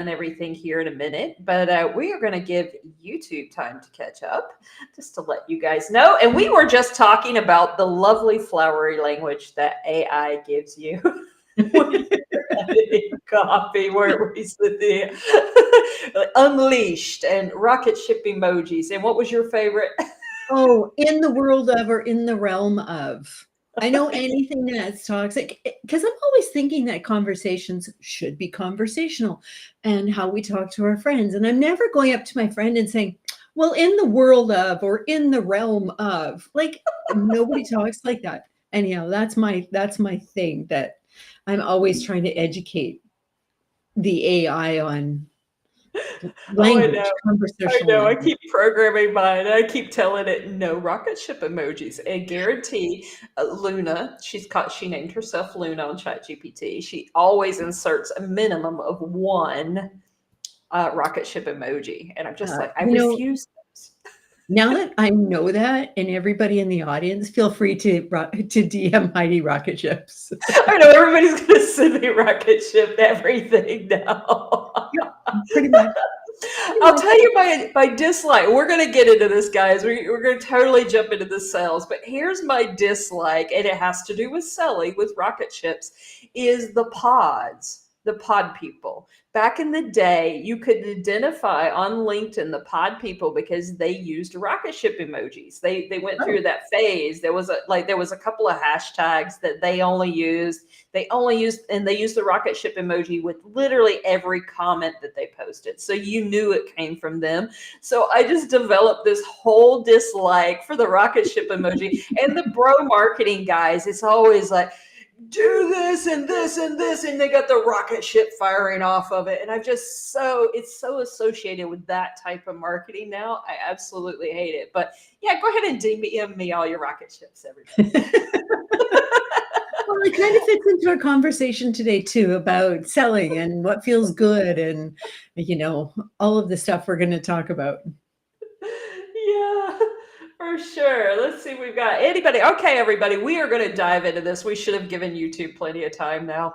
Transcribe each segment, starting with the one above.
and everything here in a minute, but we are going to give YouTube time to catch up, just to let you guys know. And we were just talking about the lovely flowery language that AI gives you when you're editing copy, where we said the unleashed and rocket ship emojis. And what was your favorite? Oh, in the world of or in the realm of. I know anything that's toxic because I'm always thinking that conversations should be conversational and how we talk to our friends. And I'm never going up to my friend and saying, well, in the world of or in the realm of, like nobody talks like that. Anyhow, that's my thing that I'm always trying to educate the AI on Oh, I language, know. I conversational know. I language. keep programming mine. I keep telling it no rocket ship emojis. And guarantee Luna, she named herself Luna on ChatGPT. She always inserts a minimum of one rocket ship emoji. And I'm just like, I You know, refuse those. now that I know that, and everybody in the audience, feel free to DM Heidi rocket ships. I know everybody's going to send me rocket ship everything now. Yep, pretty much. Pretty I'll much. tell you my dislike. We're going to get into this, guys. We're going to totally jump into the sales. But here's my dislike, and it has to do with selling with rocket ships, is the pods, the pod people. Back in the day, you could identify on LinkedIn the pod people because they used rocket ship emojis. They went Oh, through that phase. There was a couple of hashtags that they only used. They used the rocket ship emoji with literally every comment that they posted. So you knew it came from them. So I just developed this whole dislike for the rocket ship emoji. And the bro marketing guys, it's always like, do this and this and this, and they got the rocket ship firing off of it. And it's so associated with that type of marketing now. I absolutely hate it. But yeah, go ahead and DM me all your rocket ships, everybody. well, it kind of fits into our conversation today too about selling and what feels good and all of the stuff we're going to talk about. Yeah, for sure. Let's see if we've got anybody. Okay, everybody, we are going to dive into this. We should have given YouTube plenty of time now.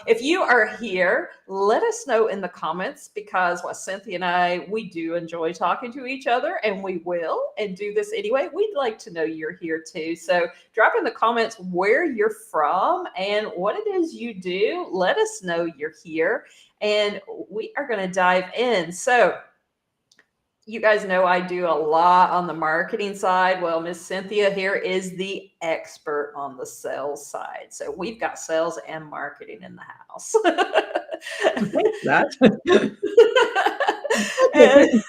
If you are here, let us know in the comments because Cynthia and I, we do enjoy talking to each other and we will and do this anyway. We'd like to know you're here too. So drop in the comments where you're from and what it is you do. Let us know you're here and we are going to dive in. So, you guys know I do a lot on the marketing side. Well, Miss Cynthia here is the expert on the sales side. So we've got sales and marketing in the house. That. And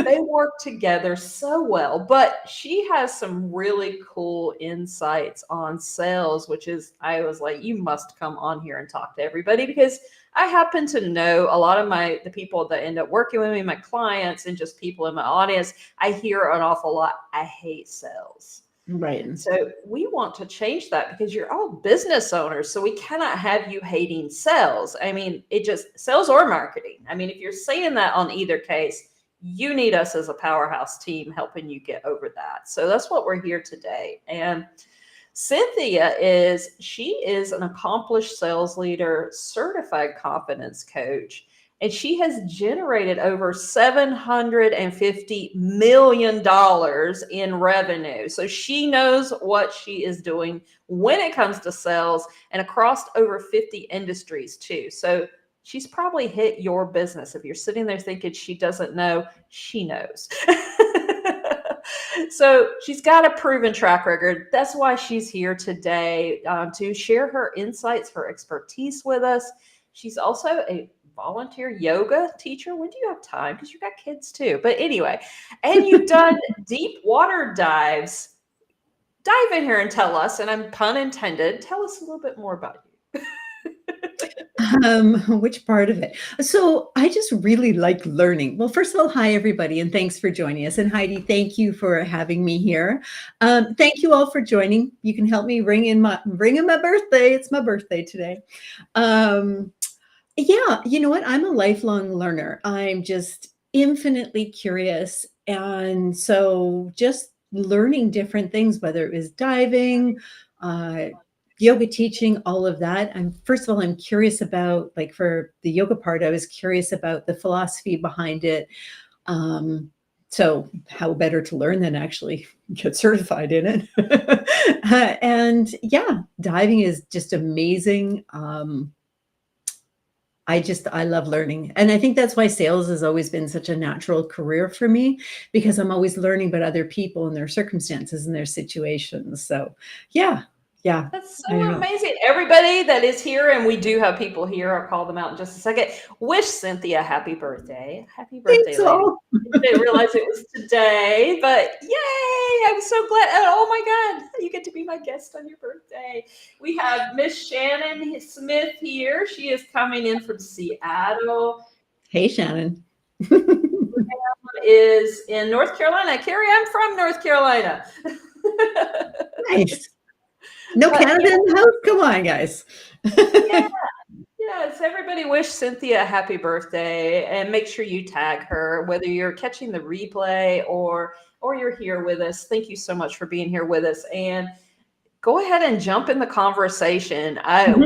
they work together so well, but she has some really cool insights on sales, which is, I was like, you must come on here and talk to everybody because I happen to know a lot of the people that end up working with me, my clients, and just people in my audience. I hear an awful lot, I hate sales. Right. So we want to change that because you're all business owners. So we cannot have you hating sales. I mean, it just sales or marketing. I mean, if you're saying that on either case, you need us as a powerhouse team helping you get over that. So that's what we're here today. And Cynthia she is an accomplished sales leader, certified confidence coach, and she has generated over $750 million in revenue. So she knows what she is doing when it comes to sales and across over 50 industries too. So she's probably hit your business. If you're sitting there thinking she doesn't know, she knows. So she's got a proven track record. That's why she's here today to share her insights, her expertise with us. She's also a volunteer yoga teacher. When do you have time? Because you got kids too. But anyway, and you've done deep water dives. Dive in here and tell us, and I'm pun intended, tell us a little bit more about you. Which part of it? So I just really like learning. Well, first of all, hi everybody, and thanks for joining us. And Heidi, thank you for having me here. Thank you all for joining. You can help me ring in my birthday. It's my birthday today. Yeah, you know what? I'm a lifelong learner. I'm just infinitely curious, and so just learning different things, whether it was diving, uh, yoga teaching, all of that. First of all, I'm curious about, like, for the yoga part, I was curious about the philosophy behind it. Um, so how better to learn than actually get certified in it? And yeah, diving is just amazing. I love learning. And I think that's why sales has always been such a natural career for me, because I'm always learning about other people and their circumstances and their situations. So yeah, yeah. That's I don't so know. amazing. Everybody that is here, and we do have people here, I'll call them out in just a second. Wish Cynthia happy birthday. Happy birthday, Thanks lady. all. Didn't realize it was today, but yay! I'm so glad. Oh my God, you get to be my guest on your birthday. We have Miss Shannon Smith here. She is coming in from Seattle. Hey, Shannon. Is in North Carolina. Carrie, I'm from North Carolina. Nice. No But Canada in the house? Come on, guys. yeah, yes, everybody wish Cynthia a happy birthday and make sure you tag her, whether you're catching the replay or you're here with us. Thank you so much for being here with us. And go ahead and jump in the conversation.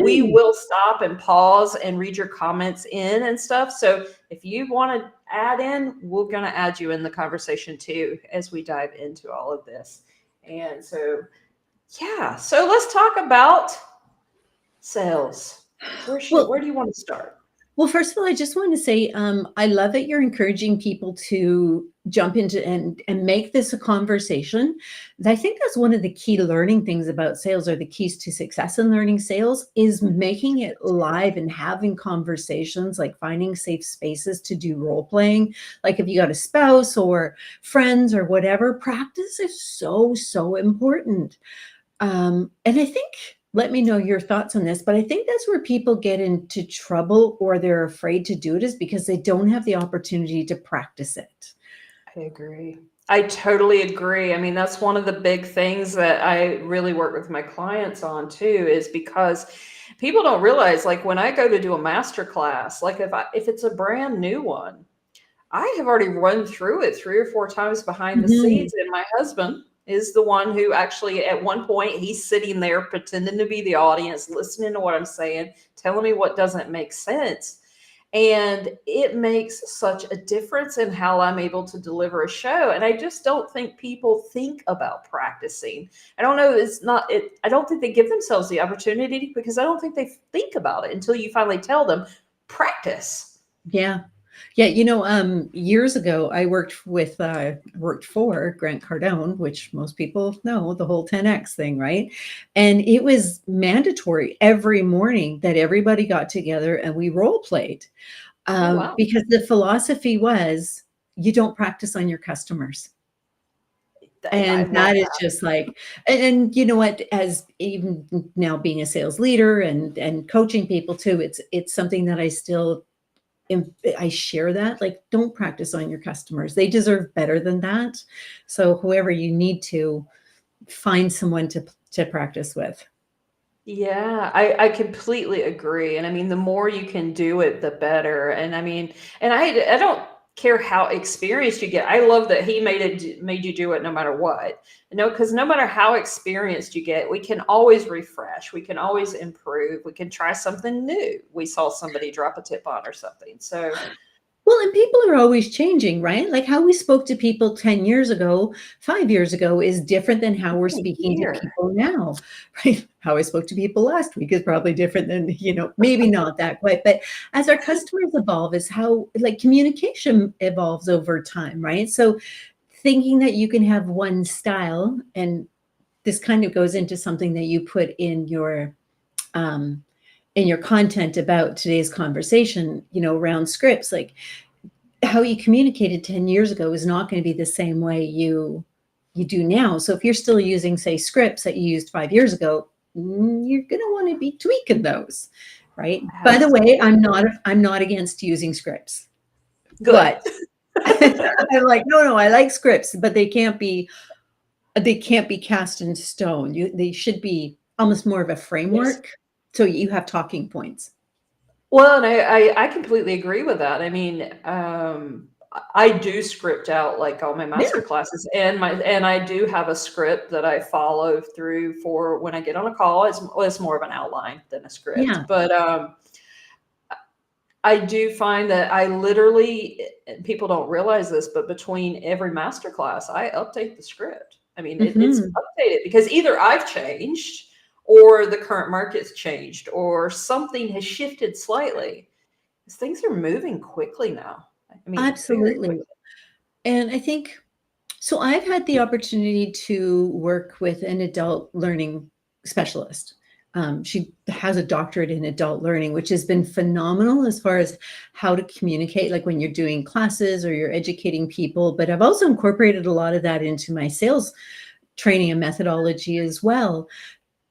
We Mhm. will stop and pause and read your comments in and stuff. So if you want to add in, we're going to add you in the conversation too as we dive into all of this. And so, yeah, so let's talk about sales. Well, Where do you want to start? Well, first of all, I just want to say I love that you're encouraging people to jump into and make this a conversation. I think that's one of the key learning things about sales, or the keys to success in learning sales, is making it live and having conversations, like finding safe spaces to do role playing. Like if you got a spouse or friends or whatever, practice is so important. And I think, let me know your thoughts on this, but I think that's where people get into trouble, or they're afraid to do it, is because they don't have the opportunity to practice it. I agree. I totally agree. I mean, that's one of the big things that I really work with my clients on too, is because people don't realize, like when I go to do a master class, like if it's a brand new one, I have already run through it 3 or 4 times behind the Mhm. scenes, and my husband is the one who actually, at one point, he's sitting there pretending to be the audience, listening to what I'm saying, telling me what doesn't make sense. And it makes such a difference in how I'm able to deliver a show. And I just don't think people think about practicing. I don't know. It's not it. I don't think they give themselves the opportunity, because I don't think they think about it until you finally tell them, practice. Yeah. Yeah, years ago, I worked for Grant Cardone, which most people know, the whole 10X thing, right? And it was mandatory every morning that everybody got together and we role played, Oh, wow. because the philosophy was, you don't practice on your customers. I And love that is that. just like, and you know what, as even now being a sales leader and coaching people too, it's something that I still I share that, like, don't practice on your customers. They deserve better than that. So whoever you need to, find someone to practice with. Yeah, I completely agree. And I mean, the more you can do it, the better. And I mean, and I don't care how experienced you get. I love that he made you do it no matter what. Because no matter how experienced you get, we can always refresh. We can always improve. We can try something new. We saw somebody drop a tip on or something. So Well, and people are always changing, right? Like how we spoke to people 10 years ago, 5 years ago is different than how we're speaking to here. people now, right? How I spoke to people last week is probably different than, maybe not that quite, but as our customers evolve, is how, like, communication evolves over time, right? So thinking that you can have one style, and this kind of goes into something that you put um, in your content about today's conversation, around scripts, like how you communicated 10 years ago is not going to be the same way you do now. So if you're still using, say, scripts that you used 5 years ago, you're going to want to be tweaking those, right? By the way, Absolutely. I'm not against using scripts, Good. but I'm like, no, I like scripts, but they can't be cast in stone. They should be almost more of a Yes. framework, so you have talking points. Well, and I completely agree with that. I mean, I do script out like all my Yeah. master classes, and I do have a script that I follow through for when I get on a call. It's more of an outline than a script, Yeah. but I do find that I literally, and people don't realize this, but between every master class, I update the script. I mean, it's Mhm. updated because either I've changed or the current market's changed or something has shifted slightly. 'Cause things are moving quickly now. I mean, very Absolutely. quickly. And I think so I've had the opportunity to work with an adult learning specialist. She has a doctorate in adult learning, which has been phenomenal as far as how to communicate, like when you're doing classes or you're educating people. But I've also incorporated a lot of that into my sales training and methodology as well,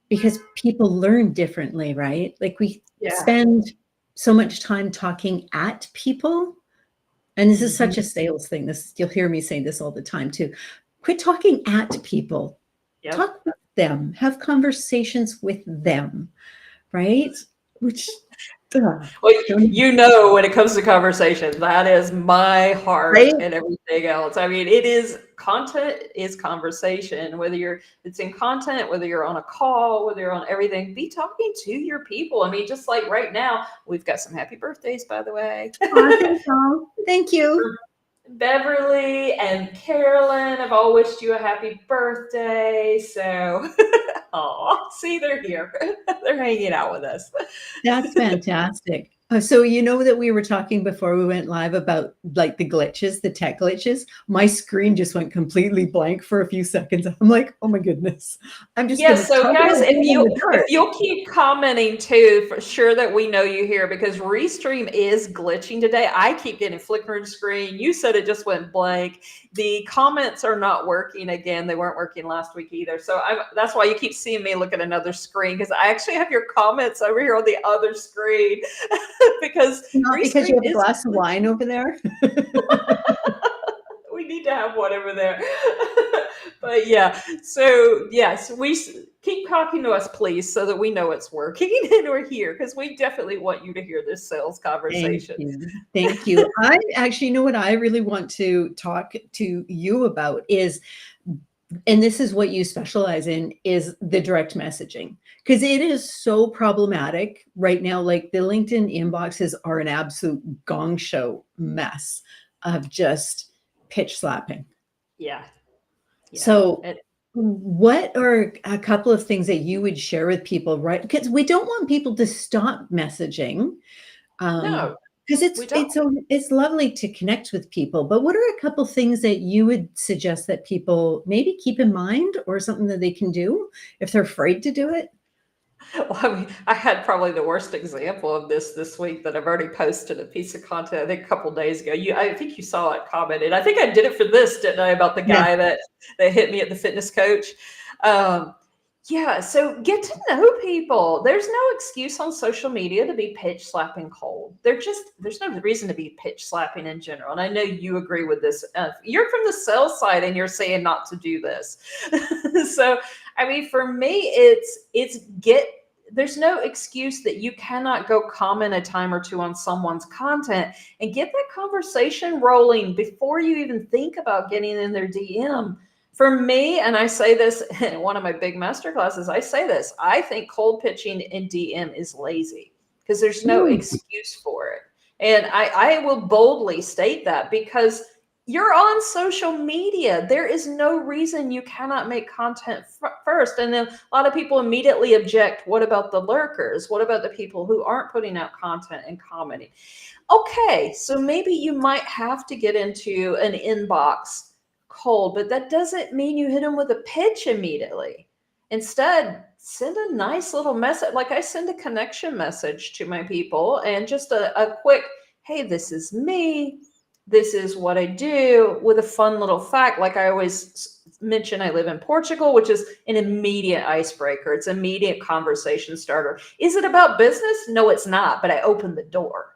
because people learn differently, right? Like we Yeah. spend so much time talking at people, and this is such Mhm. a sales thing. This you'll hear me say this all the time too. Quit talking at people. Yep. Talk with them. Have conversations with them, right? Which Well, don't you know, when it comes to conversation, that is my heart right? and everything else. I mean, it is content is conversation, whether it's in content, whether you're on a call, whether you're on everything, be talking to your people. I mean, just like right now, we've got some happy birthdays, by the way. Aw, thanks all. Thank you. Beverly and Carolyn have all wished you a happy birthday. So, oh, see, they're here. They're hanging out with us. That's fantastic. So you know that we were talking before we went live about like the glitches, the tech glitches. My screen just went completely blank for a few seconds. I'm like, oh my goodness. I'm just Yes, gonna so talk guys, about being in the if dark. you'll keep commenting too, for sure that we know you here because Restream is glitching today. I keep getting flickering screen. You said it just went blank. The comments are not working again. They weren't working last week either. So that's why you keep seeing me look at another screen because I actually have your comments over here on the other screen because Not because you Restream have a is glass of wine over there. we need to have one over there. But yeah, so yes, keep talking to us, please, so that we know it's working and we're here because we definitely want you to hear this sales Thank conversation. you. Thank you. I actually you know what I really want to talk to you about is, and this is what you specialize in, is the direct messaging. Because it is so problematic right now. Like the LinkedIn inboxes are an absolute gong show mess of just pitch slapping. Yeah, yeah. So what are a couple of things that you would share with people, right? Because we don't want people to stop messaging, No, because we don't. it's lovely to connect with people, but what are a couple things that you would suggest that people maybe keep in mind or something that they can do if they're afraid to do it? Well, I mean, I had probably the worst example of this week that I've already posted a piece of content, I think a couple days ago. I think you saw it commented. I think I did it for this, didn't I? About the Yeah. guy that hit me at the fitness coach. Um, yeah, so get to know people. There's no excuse on social media to be pitch slapping cold. There's no reason to be pitch slapping in general. And I know you agree with this. You're from the sales side and you're saying not to do this. So, I mean, for me, it's get there's no excuse that you cannot go comment a time or two on someone's content and get that conversation rolling before you even think about getting in their DM. For me, and I say this in one of my big master classes, I say this, I think cold pitching in DM is lazy because there's no Mm, excuse for it. And I will boldly state that because you're on social media. There is no reason you cannot make content first. And then a lot of people immediately object. What about the lurkers? What about the people who aren't putting out content and commenting? Okay, so maybe you might have to get into an inbox cold, but that doesn't mean you hit them with a pitch immediately. Instead, send a nice little message. Like I send a connection message to my people and just a quick, hey, this is me. This is what I do with a fun little fact. Like I always mention, I live in Portugal, which is an immediate icebreaker. It's immediate conversation starter. Is it about business? No, it's not, but I opened the door.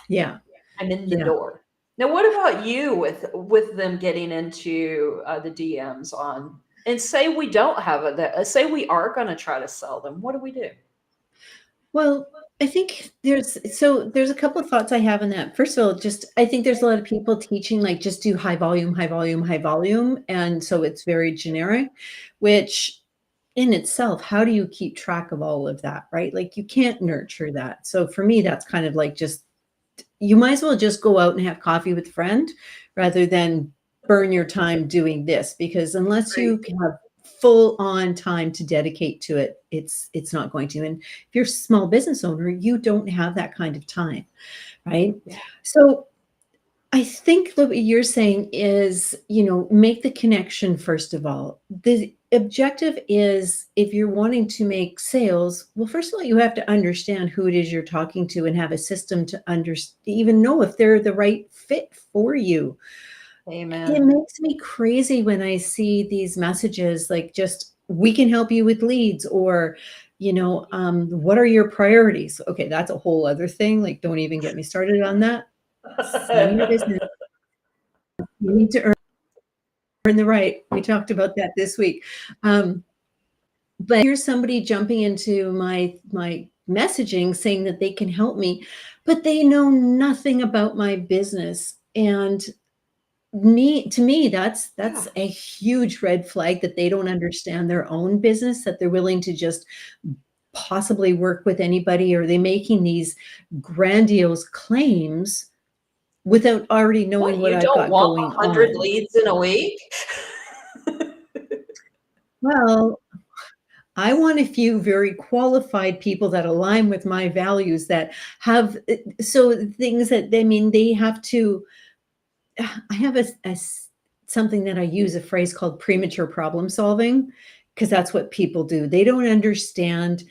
yeah, I'm in the yeah. door. Now, what about you with them getting into the DMs on, and say we don't have say we are going to try to sell them. What do we do? Well, I think there's a couple of thoughts I have on that. First of all, just I think there's a lot of people teaching like just do high volume, high volume, high volume, and so it's very generic, which in itself, how do you keep track of all of that, right? Like you can't nurture that. So for me, that's kind of like just you might as well just go out and have coffee with a friend rather than burn your time doing this because unless Right. you can have full on time to dedicate to it, it's not going to. And if you're a small business owner, you don't have that kind of time, right? Yeah. So I think what you're saying is, make the connection first of all. The objective is if you're wanting to make sales, well, first of all, you have to understand who it is you're talking to and have a system to even know if they're the right fit for you. It Amen. makes me crazy when I see these messages like just we can help you with leads or what are your priorities? Okay, that's a whole other thing. Like, don't even get me started on that. None of your business. You need to earn the right. We talked about that this week. But here's somebody jumping into my messaging saying that they can help me, but they know nothing about my business. And to me, that's Yeah. a huge red flag that they don't understand their own business, that they're willing to just possibly work with anybody, or they making these grandiose claims without already knowing What, what you I've don't got want going 100 on. leads in a week? Well, I want a few very qualified people that align with my values that have so things that I mean they have to I have something that I use a phrase called premature problem solving because that's what people do. They don't understand,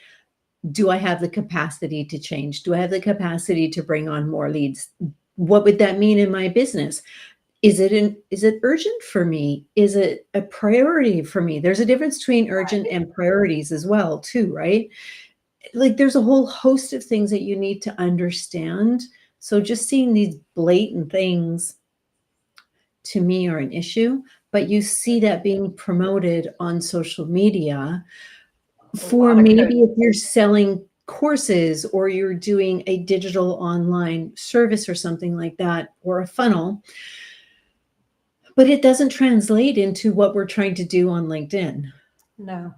do I have the capacity to change? Do I have the capacity to bring on more leads? What would that mean in my business? Is it urgent for me? Is it a priority for me? There's a difference between urgent and priorities as well, too, right? Like there's a whole host of things that you need to understand. So just seeing these blatant things to me are an issue, but you see that being promoted on social media A for lot of maybe if you're coaches. selling courses or you're doing a digital online service or something like that, or a funnel, but it doesn't translate into what we're trying to do on LinkedIn. No,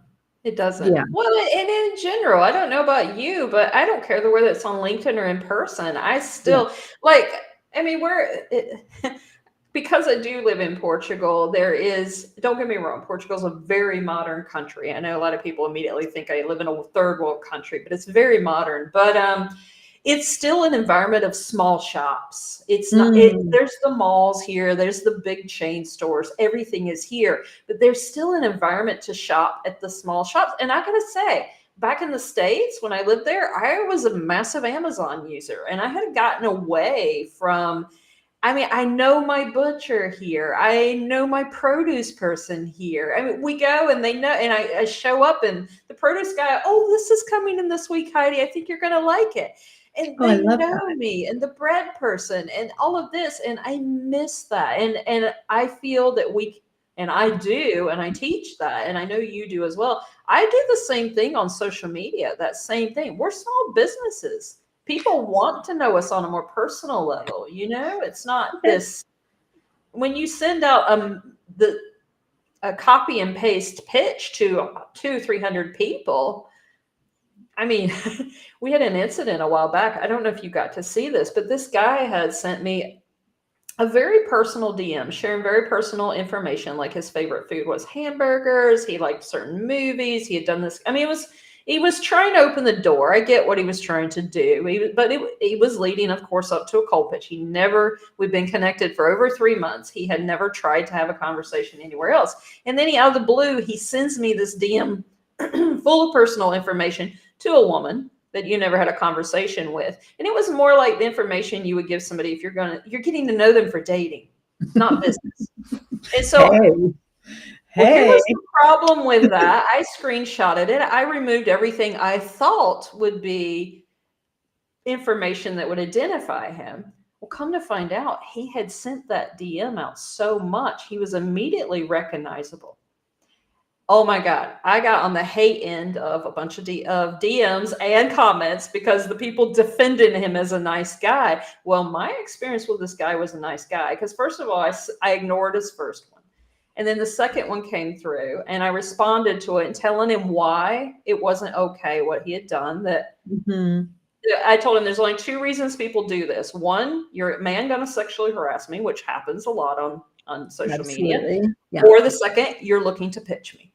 it doesn't. Yeah, Well, and in general, I don't know about you, but I don't care whether it's on LinkedIn or in person. I yeah. still like, I mean, because I do live in Portugal, there is, don't get me wrong, Portugal's a very modern country. I know a lot of people immediately think I live in a third world country, but it's very modern. But it's still an environment of small shops. It's not it Mm. there's the malls here, there's the big chain stores, everything is here, but there's still an environment to shop at the small shops. And I gotta say, back in the States when I lived there, I was a massive Amazon user and I had gotten away from, I mean, I know my butcher here. I know my produce person here. I mean, we go and they know, and I show up and the produce guy, oh, this is coming in this week, Heidi. I think you're going to like it. And Oh, I they love know that. me and the bread person and all of this. And I miss that. And I feel that and I do, and I teach that. And I know you do as well. I do the same thing on social media, that same thing. We're small businesses. People want to know us on a more personal level. It's not this, when you send out the a copy and paste pitch to 300 people. I mean, we had an incident a while back. I don't know if you got to see this, but this guy had sent me a very personal DM sharing very personal information, like his favorite food was hamburgers. He liked certain movies. He had done this. I mean, he was trying to open the door. I get what he was trying to do, he was leading, of course, up to a cold pitch. We've been connected for over 3 months. He had never tried to have a conversation anywhere else. And then out of the blue, he sends me this DM full of personal information to a woman that you never had a conversation with. And it was more like the information you would give somebody if you're getting to know them for dating, not business. And so, Hey, well, here hey. was the problem with that. I screenshotted it. I removed everything I thought would be information that would identify him. Well, come to find out, he had sent that DM out so much, he was immediately recognizable. Oh my God. I got on the hate end of a bunch of, of DMs and comments because the people defended him as a nice guy. Well, my experience with this guy was a nice guy because, first of all, I ignored his first one. And then the second one came through and I responded to it and telling him why it wasn't okay what he had done. That Mhm. I told him there's only two reasons people do this. One, you're a man gonna sexually harass me, which happens a lot on social media. Absolutely. Yeah. Or the second, you're looking to pitch me.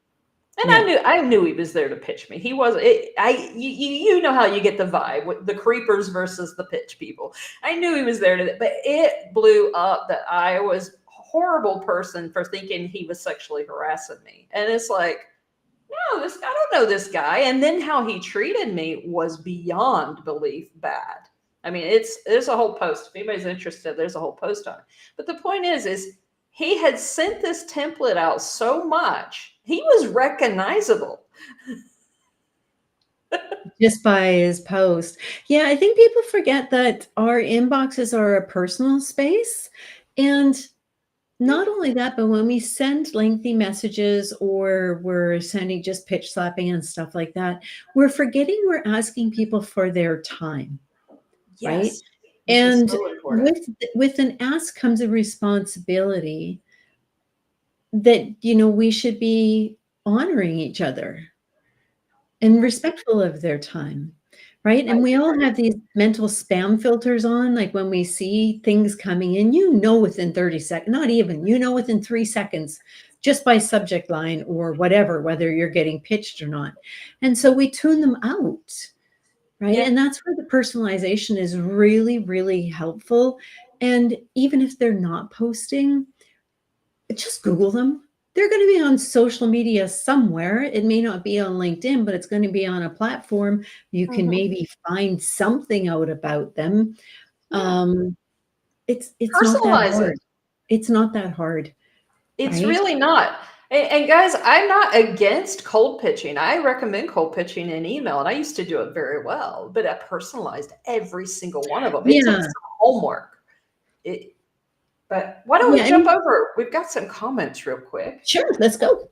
And Yeah. I knew he was there to pitch me. He was it, I you know how you get the vibe with the creepers versus the pitch people. I knew he was there to, but it blew up that I was a horrible person for thinking he was sexually harassing me. And it's like, no, this I don't know this guy. And then how he treated me was beyond belief bad. I mean, there's a whole post. If anybody's interested, there's a whole post on it. But the point is he had sent this template out so much, he was recognizable. Just by his post. Yeah, I think people forget that our inboxes are a personal space. And not only that, but when we send lengthy messages or we're sending just pitch slapping and stuff like that, we're forgetting we're asking people for their time, right? Yes, which is And so important. with an ask comes a responsibility that, we should be honoring each other and respectful of their time, right? I And we all agree. have these mental spam filters on, like when we see things coming in, within 30 seconds, not even, within 3 seconds, just by subject line or whatever, whether you're getting pitched or not. And so we tune them out, right? Yeah. And that's where the personalization is really, really helpful. And even if they're not posting, just Google them. They're going to be on social media somewhere. It may not be on LinkedIn, but it's going to be on a platform. You can Mhm. maybe find something out about them. Yeah. It's not that Personalize it. hard. It's not that hard, It's right? really not. And guys, I'm not against cold pitching. I recommend cold pitching in email, and I used to do it very well, but I personalized every single one of them. It took Yeah, some homework. It, but why don't we yeah. jump And over? We've got some comments real quick. sure, let's go.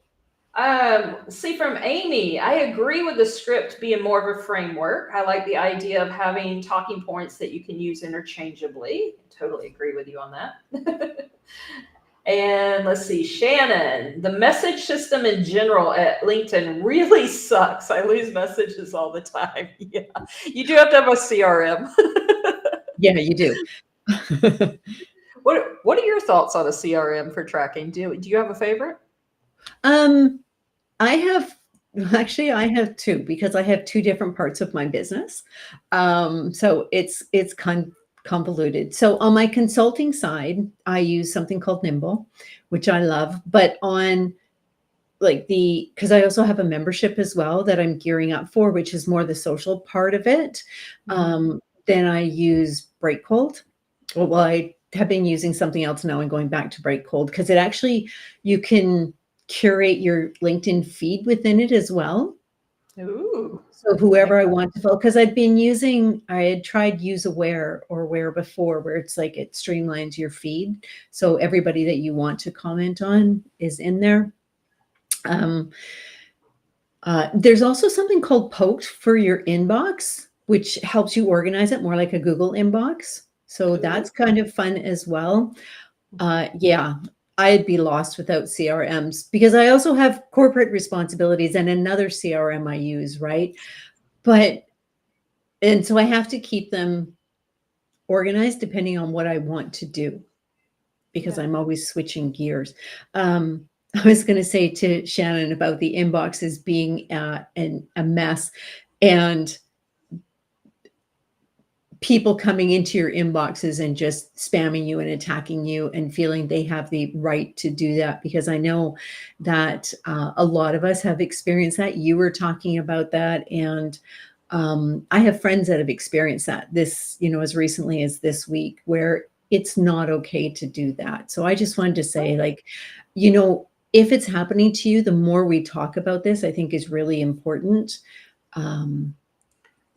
See from Amy, I agree with the script being more of a framework. I like the idea of having talking points that you can use interchangeably. Totally agree with you on that. And let's see, Shannon, the message system in general at LinkedIn really sucks. I lose messages all the time. Yeah, you do have to have a CRM. Yeah, you do. What are your thoughts on a CRM for tracking? Do you have a favorite? um, I have actually I have two because I have two different parts of my business. So it's convoluted. So on my consulting side, I use something called Nimble, which I love. But on like because I also have a membership as well that I'm gearing up for, which is more the social part of it. Mhm. Then I use Breakcold. Well, I have been using something else now and going back to Breakcold because it actually you can curate your LinkedIn feed within it as well. Ooh, So okay. whoever I want to follow, because I had tried Use Aware or Where before, where it's like it streamlines your feed. So everybody that you want to comment on is in there. Um, there's also something called Poked for your inbox, which helps you organize it more like a Google inbox. So Ooh. that's kind of fun as well. Yeah, I'd be lost without CRMs because I also have corporate responsibilities and another CRM I use, right? And so I have to keep them organized depending on what I want to do because Yeah. I'm always switching gears. I was going to say to Shannon about the inboxes being a mess and people coming into your inboxes and just spamming you and attacking you and feeling they have the right to do that because I know that a lot of us have experienced that. You were talking about that, and I have friends that have experienced that as recently as this week, where it's not okay to do that. So I just wanted to say, like, if it's happening to you, the more we talk about this, I think is really important. Um,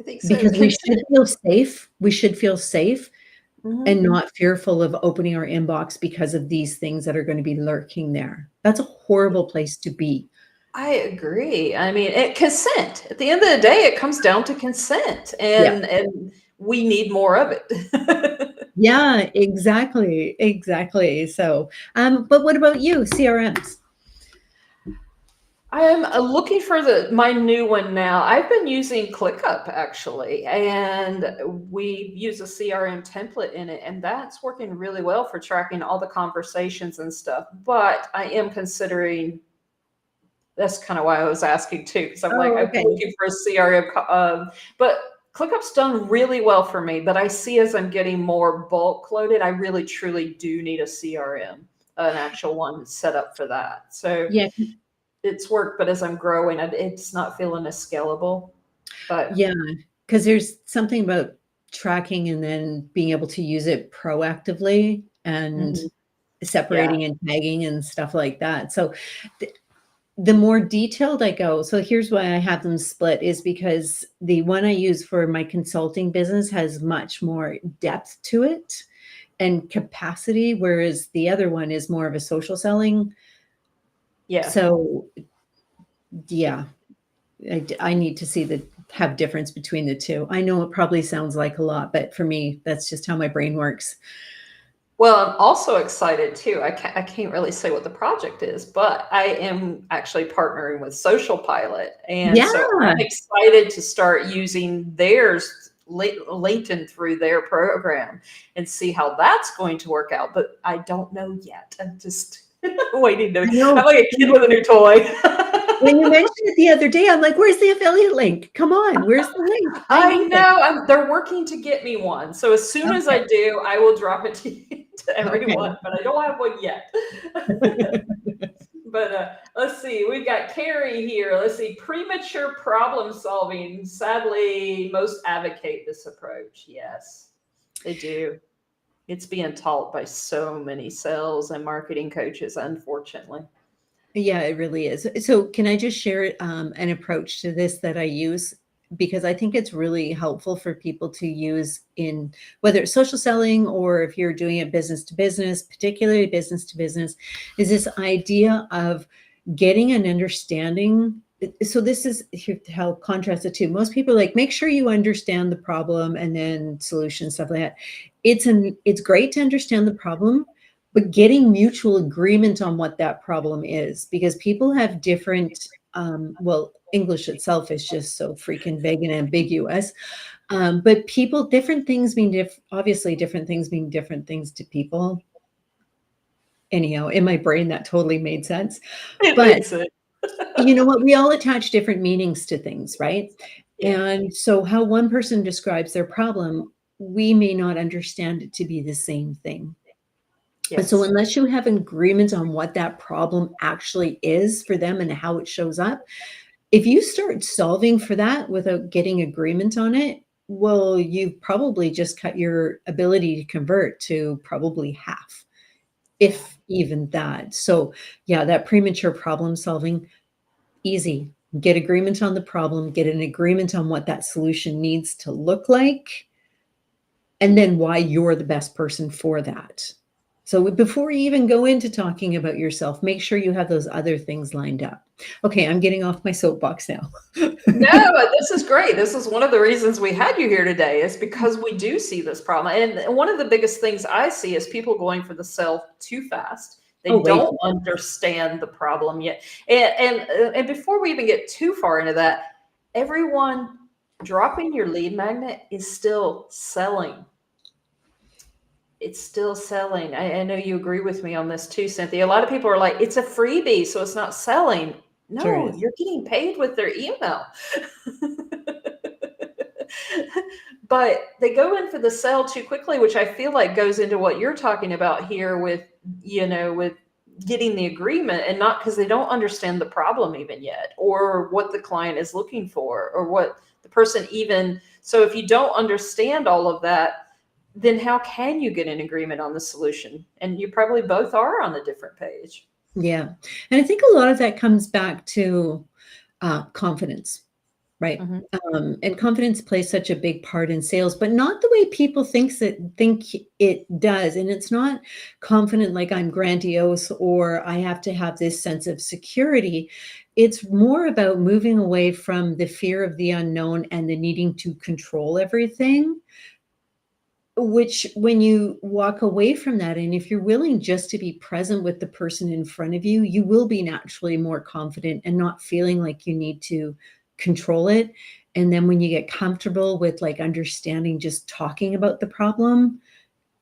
I think so. because we should feel safe. We should feel safe Mhm. and not fearful of opening our inbox because of these things that are going to be lurking there. That's a horrible place to be. I agree. I mean, consent. At the end of the day, it comes down to consent, Yeah. and we need more of it. Yeah, exactly. Exactly. So, but what about you, CRMs? I'm looking for my new one now. I've been using ClickUp actually, and we use a CRM template in it, and that's working really well for tracking all the conversations and stuff. But I am considering, that's kind of why I was asking too, because I'm like, Oh, I'm okay. looking for a CRM, but ClickUp's done really well for me. But I see as I'm getting more bulk loaded, I really truly do need a CRM, an actual one set up for that. So Yeah, it's worked, but as I'm growing, it's not feeling as scalable. But yeah, because there's something about tracking and then being able to use it proactively and mhm, yeah, separating and tagging and stuff like that. So th the more detailed I go, so here's why I have them split is because the one I use for my consulting business has much more depth to it and capacity, whereas the other one is more of a social selling. yeah. So, yeah, I need to see the have difference between the 2. I know it probably sounds like a lot, but for me, that's just how my brain works. Well, I'm also excited too. I can't really say what the project is, but I am actually partnering with Social Pilot. And Yeah. so I'm excited to start using theirs, LinkedIn through their program and see how that's going to work out. But I don't know yet. I'm just waiting to, I know. I'm like a kid with a new toy. When you mentioned it the other day, I'm like, "Where's the affiliate link? Come on, where's the link? I I need it." know. They're working to get me one. So as soon as Okay, I do, I will drop it to okay. everyone, but I don't have one yet. But let's see. We've got Carrie here. Let's see. Premature problem solving. Sadly, most advocate this approach. Yes, they do. It's being taught by so many sales and marketing coaches, unfortunately. Yeah, it really is. So can I just share, an approach to this that I use? Because I think it's really helpful for people to use in whether it's social selling or if you're doing it business to business, particularly business to business, is this idea of getting an understanding. So this is how contrast the two. Most people are like, make sure you understand the problem and then solution, stuff like that. It's great to understand the problem, but getting mutual agreement on what that problem is, because people have different, well, English itself is just so freaking big and ambiguous. But people, different things mean obviously different things mean different things to people. Anyhow, in my brain, that totally made sense. It But makes it. you know what? We all attach different meanings to things, right? Yeah. And so how one person describes their problem, we may not understand it to be the same thing. And so Yes. unless you have an agreement on what that problem actually is for them and how it shows up, if you start solving for that without getting agreement on it, well, you've probably just cut your ability to convert to probably half, Yeah. if even that. So, yeah, that premature problem solving, easy. Get agreement on the problem, get an agreement on what that solution needs to look like, and then why you're the best person for that. So before you even go into talking about yourself, make sure you have those other things lined up. Okay, I'm getting off my soapbox now. No, this is great. This is one of the reasons we had you here today, is because we do see this problem. And one of the biggest things I see is people going for the sell too fast. Oh, They way don't too fast. understand the problem yet. And before we even get too far into that, everyone dropping your lead magnet is still selling. It's still selling. I know you agree with me on this too, Cynthia. A lot of people are like, it's a freebie, so it's not selling. Sure No, is. you're getting paid with their email. But they go in for the sell too quickly, which I feel like goes into what you're talking about here with, with getting the agreement, and not because they don't understand the problem even yet, or what the client is looking for, or what the person even. So if you don't understand all of that, then how can you get an agreement on the solution? And you probably both are on a different page. Yeah. And I think a lot of that comes back to confidence. right? Mhm. And confidence plays such a big part in sales, but not the way people think it does. And it's not confident like I'm grandiose or I have to have this sense of security. It's more about moving away from the fear of the unknown and the needing to control everything. Which, when you walk away from that, and if you're willing just to be present with the person in front of you, you will be naturally more confident and not feeling like you need to control it. And then when you get comfortable with like understanding, just talking about the problem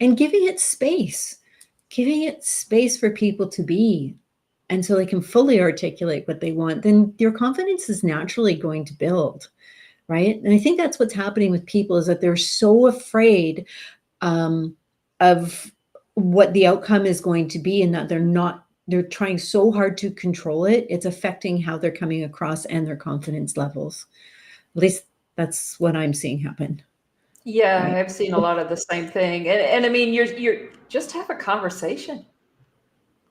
and giving it space for people to be. And so they can fully articulate what they want, then your confidence is naturally going to build, right? And I think that's what's happening with people is that they're so afraid um, of what the outcome is going to be and that they're trying so hard to control it. It's affecting how they're coming across and their confidence levels. At least that's what I'm seeing happen, Yeah, right? I've seen a lot of the same thing. And I mean, you're just have a conversation.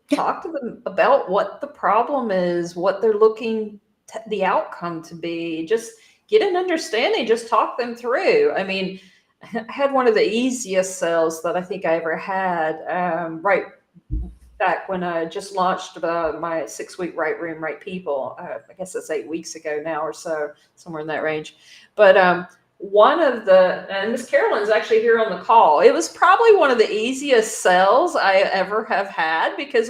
Yeah. Talk to them about what the problem is, what they're looking the outcome to be. Just get an understanding, just talk them through. I mean, I had one of the easiest sales that I think I ever had, right back when I just launched my 6 week Right Room, Right People. I guess that's 8 weeks ago now or so, somewhere in that range. But one of the, and Miss Carolyn's actually here on the call. It was probably one of the easiest sales I ever have had because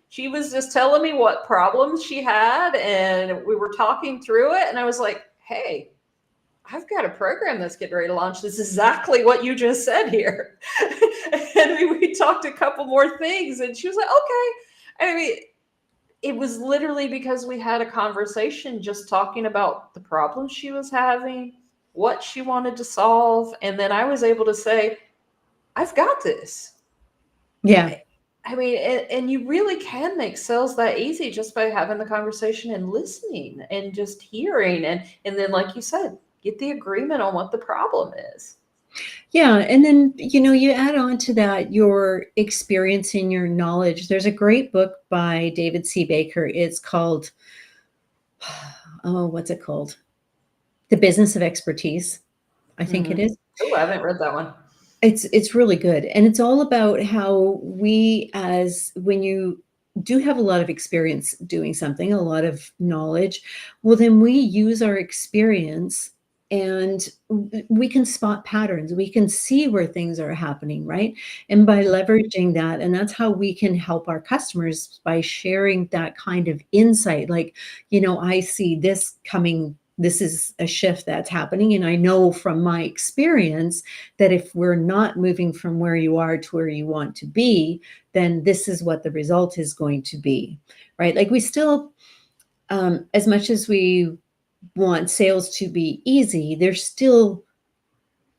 she was just telling me what problems she had and we were talking through it. And I was like, hey, I've got a program that's getting ready to launch. This is exactly what you just said here. And we talked a couple more things, and she was like, okay. I mean, it was literally because we had a conversation just talking about the problems she was having, what she wanted to solve. And then I was able to say, I've got this. Yeah. I mean, and you really can make sales that easy just by having the conversation and listening and just hearing. And then, like you said, get the agreement on what the problem is. Yeah. And then, you add on to that your experience and your knowledge. There's a great book by David C. Baker. It's called, oh, what's it called? The Business of Expertise, I think it Mm-hmm. is. Oh, I haven't read that one. It's really good, and it's all about how when you do have a lot of experience doing something, a lot of knowledge, well, then we use our experience and we can spot patterns. We can see where things are happening, right? And by leveraging that, and that's how we can help our customers by sharing that kind of insight. Like, I see this coming. This is a shift that's happening. And I know from my experience that if we're not moving from where you are to where you want to be, then this is what the result is going to be, right? Like we still, as much as we want sales to be easy, there's still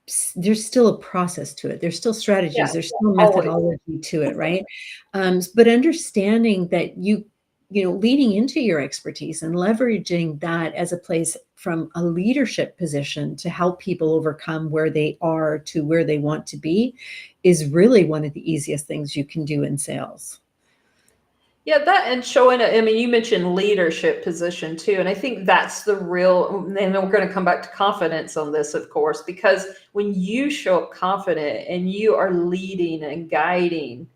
a process to it. There's still Yeah, strategies. There's still always. methodology to it, right? But understanding that leading into your expertise and leveraging that as a place from a leadership position to help people overcome where they are to where they want to be is really one of the easiest things you can do in sales. Yeah, that and showing it. I mean, you mentioned leadership position too, and I think that's the real. And then we're going to come back to confidence on this, of course, because when you show up confident and you are leading and guiding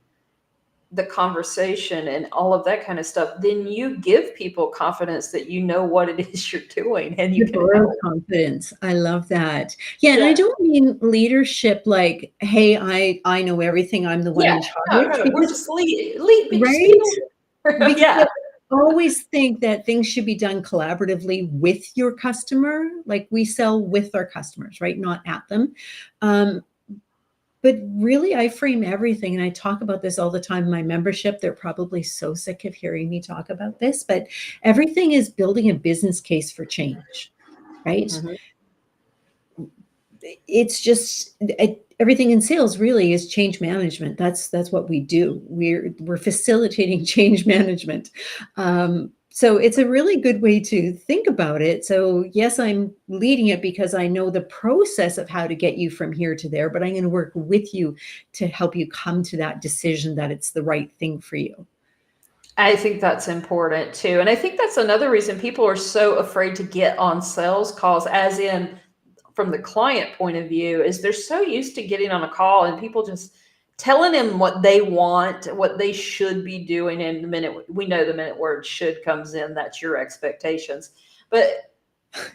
the conversation and all of that kind of stuff, then you give people confidence that you know what it is you're doing and you The can borrowed help. confidence. I love that. Yeah, and I Yeah, don't mean leadership like, hey, I know everything. I'm the one yeah. in No, charge. no, no. We're Because just lead, just be right? the. Because I Yeah, always think that things should be done collaboratively with your customer. Like we sell with our customers, right? Not at them. Um, but really, I frame everything, and I talk about this all the time in my membership. They're probably so sick of hearing me talk about this, but everything is building a business case for change, right? Mhm. It's just everything in sales really is change management. That's what we do. We're facilitating change management. So it's a really good way to think about it. So yes, I'm leading it because I know the process of how to get you from here to there, but I'm going to work with you to help you come to that decision that it's the right thing for you. I think that's important too. And I think that's another reason people are so afraid to get on sales calls, as in from the client point of view, is they're so used to getting on a call and people just telling them what they want, what they should be doing. And the minute we know the minute word should comes in, that's your expectations. But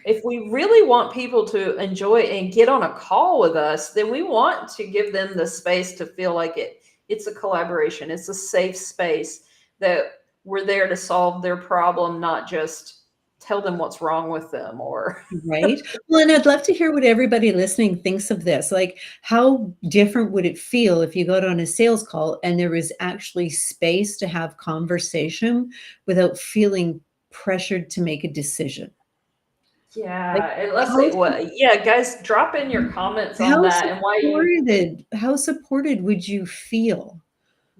if we really want people to enjoy and get on a call with us, then we want to give them the space to feel like it's a collaboration. It's a safe space that we're there to solve their problem, not just tell them what's wrong with them or Right. Well, and I'd love to hear what everybody listening thinks of this. Like, how different would it feel if you got on a sales call and there was actually space to have conversation without feeling pressured to make a decision? Like, yeah, and let's how say what yeah, guys, drop in your comments on how that and why you supported would you feel,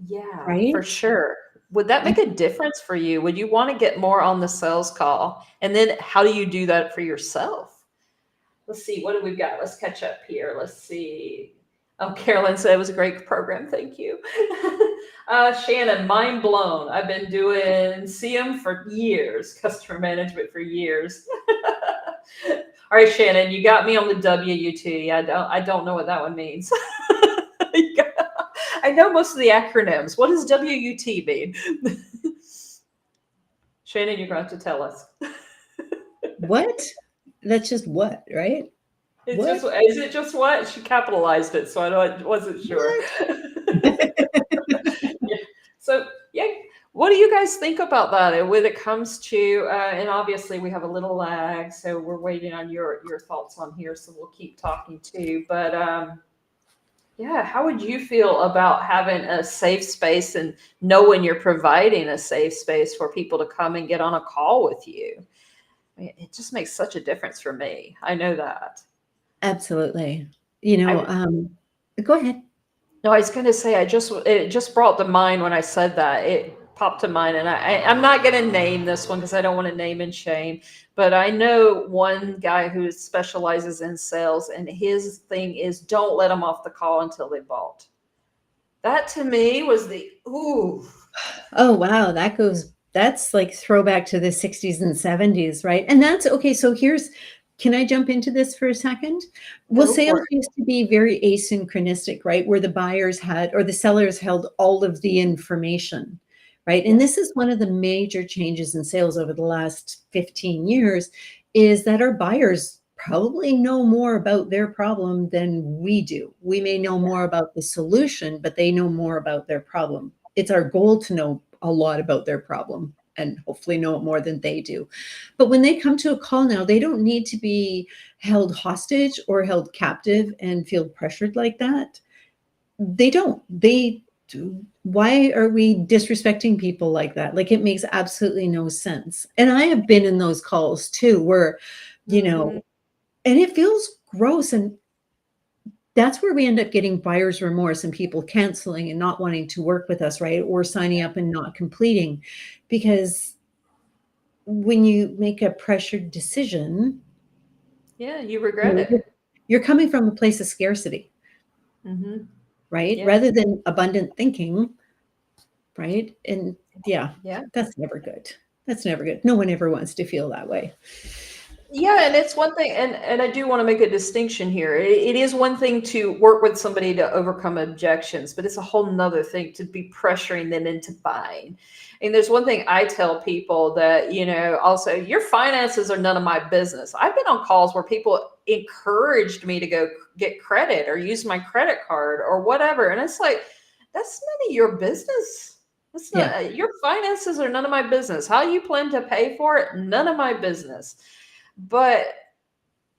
yeah, for right? sure. Would that I make a difference for you? Would you want to get more on the sales call? And then how do you do that for yourself? Let's see, what do we got? Let's catch up here. Let's see. Oh, Carolyn said it was a great program. Thank you. Shannon, mind blown. I've been doing CM for years, customer management for years. All right, Shannon, you got me on the WUT. I don't know what that one means. I know most of the acronyms. What does WUT mean? Shannon, you're going to have to tell us. what? That's just what, right? It's What? just, is it just what? She capitalized it, so wasn't sure. What? Yeah. So, yeah, what do you guys think about that? And when it comes to, and obviously we have a little lag, so we're waiting on your thoughts on here, so we'll keep talking too. But yeah, how would you feel about having a safe space and knowing you're providing a safe space for people to come and get on a call with you? I mean, it just makes such a difference for me. I know that. Absolutely. You know, I go ahead. No, I was going to say it just brought to mind when I said that. It popped to mind, and I'm not going to name this one because I don't want to name and shame. But I know one guy who specializes in sales, and his thing is don't let them off the call until they bought. That to me was the ooh. Oh, wow, that's like throwback to the 60s and 70s, right? And that's okay, so can I jump into this for a second? Well, Go for sales it. used to be very asynchronistic, right? Where the buyers had or the sellers held all of the information, right? And Yeah. this is one of the major changes in sales over the last 15 years is that our buyers probably know more about their problem than we do. We may know Yeah. more about the solution, but they know more about their problem. It's our goal to know a lot about their problem and hopefully know it more than they do. But when they come to a call now, they don't need to be held hostage or held captive and feel pressured like that. They don't. They do. Why are we disrespecting people like that? Like it makes absolutely no sense. And I have been in those calls too, where, you Mhm. know, and it feels gross. And that's where we end up getting buyer's remorse and people canceling and not wanting to work with us, right? Or signing up and not completing. Because when you make a pressured decision, Yeah, you regret you're it. you're coming from a place of scarcity, Mhm. right? Yeah. Rather than abundant thinking, right? And yeah, Yeah. that's never good. That's never good. No one ever wants to feel that way. Yeah, and it's one thing, and I do want to make a distinction here. It is one thing to work with somebody to overcome objections, but it's a whole nother thing to be pressuring them into buying. And there's one thing I tell people that, also your finances are none of my business. I've been on calls where people encouraged me to go get credit or use my credit card or whatever. And it's like, that's none of your business. That's Yeah. not your finances are none of my business. How you plan to pay for it, none of my business. But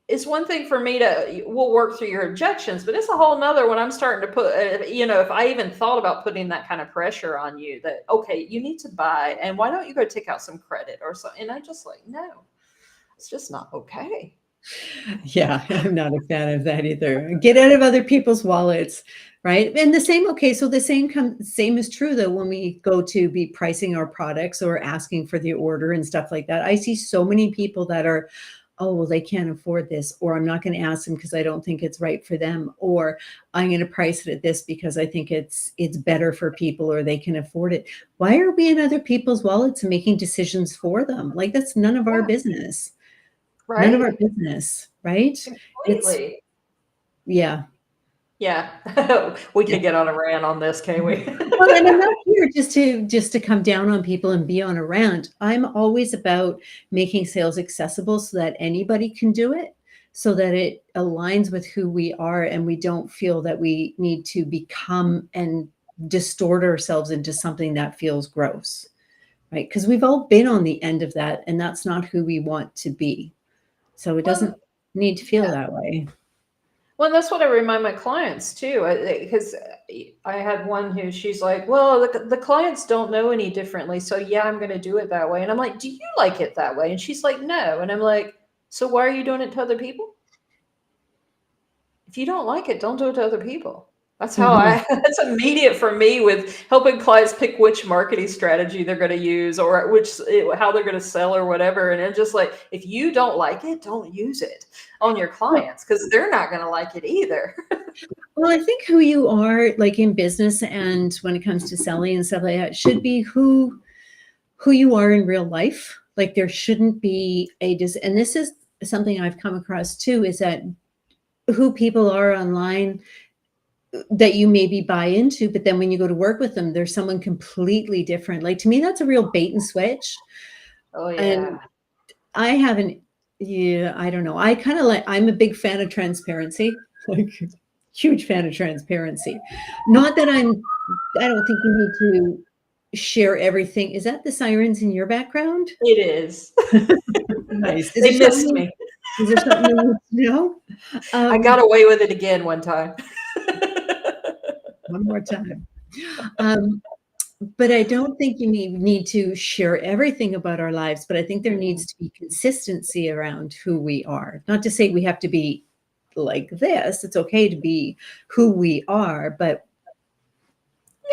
it's one thing for me to we'll work through your objections, but it's a whole nother when I'm starting to put if I even thought about putting that kind of pressure on you that okay, you need to buy, and why don't you go take out some credit or so, and I just like no, it's just not okay. Yeah, I'm not a fan of that either. Get out of other people's wallets, right? And the same is true though when we go to be pricing our products or asking for the order and stuff like that. I see so many people that are oh, well, they can't afford this, or I'm not going to ask them because I don't think it's right for them, or I'm going to price it at this because I think it's better for people or they can afford it. Why are we in other people's wallets and making decisions for them? Like that's none of our Yeah, business. None of our right? business, right? It's Completely. yeah. Yeah. We could get on a rant on this, can we? Well, and I'm not here just to come down on people and be on a rant. I'm always about making sales accessible so that anybody can do it, so that it aligns with who we are and we don't feel that we need to become and distort ourselves into something that feels gross, right? Because we've all been on the end of that, and that's not who we want to be. So it doesn't Well, need to feel yeah. that way. Well, that's what I remind my clients too, because I had one who she's like, "Well, the clients don't know any differently, so yeah, I'm going to do it that way." And I'm like, "Do you like it that way?" And she's like, "No." And I'm like, "So why are you doing it to other people? If you don't like it, don't do it to other people." That's how Mhm. that's immediate for me with helping clients pick which marketing strategy they're going to use or how they're going to sell or whatever. And I'm just like, if you don't like it, don't use it on your Well, clients because they're not going to like it either. well, I think who you are, like in business and when it comes to selling and stuff like that, should be who you are in real life. Like there shouldn't be and this is something I've come across too, is that who people are online that you maybe buy into, but then when you go to work with them, there's someone completely different. Like to me, that's a real bait and switch. Oh And yeah. I haven't, yeah, I don't know. I kind of like, I'm a big fan of transparency, like huge fan of transparency. Not that I don't think you need to share everything. Is that the sirens in your background? It is. Nice. They missed me. Is there something you need to know? I got Um, away with it again one time. one more time. Um, but I don't think you need to share everything about our lives, but I think there Mm-mm. needs to be consistency around who we are. Not to say we have to be like this. It's okay to be who we are, but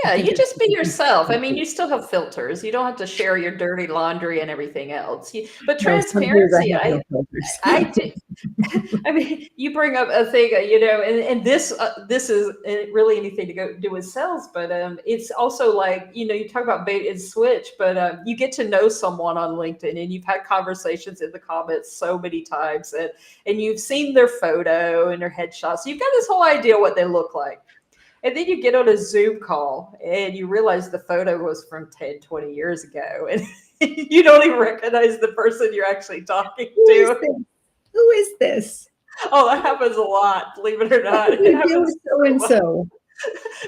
I Yeah, think you there just should be be yourself. I mean, consistency. you still have filters. You don't have to share your dirty laundry and everything else. But No, some days I transparency, have I no filters. I do. I mean, you bring up a thing, and this is really anything to go do with sales, but it's also like you talk about bait and switch, but you get to know someone on LinkedIn, and you've had conversations in the comments so many times, and you've seen their photo and their headshot, so you've got this whole idea what they look like. And then you get on a Zoom call and you realize the photo was from 10, 20 years ago. And you don't even recognize the person you're actually talking Who is to. this? Who is this? Oh, that happens a lot, believe it or What not. do It you do happens with so so and much. so?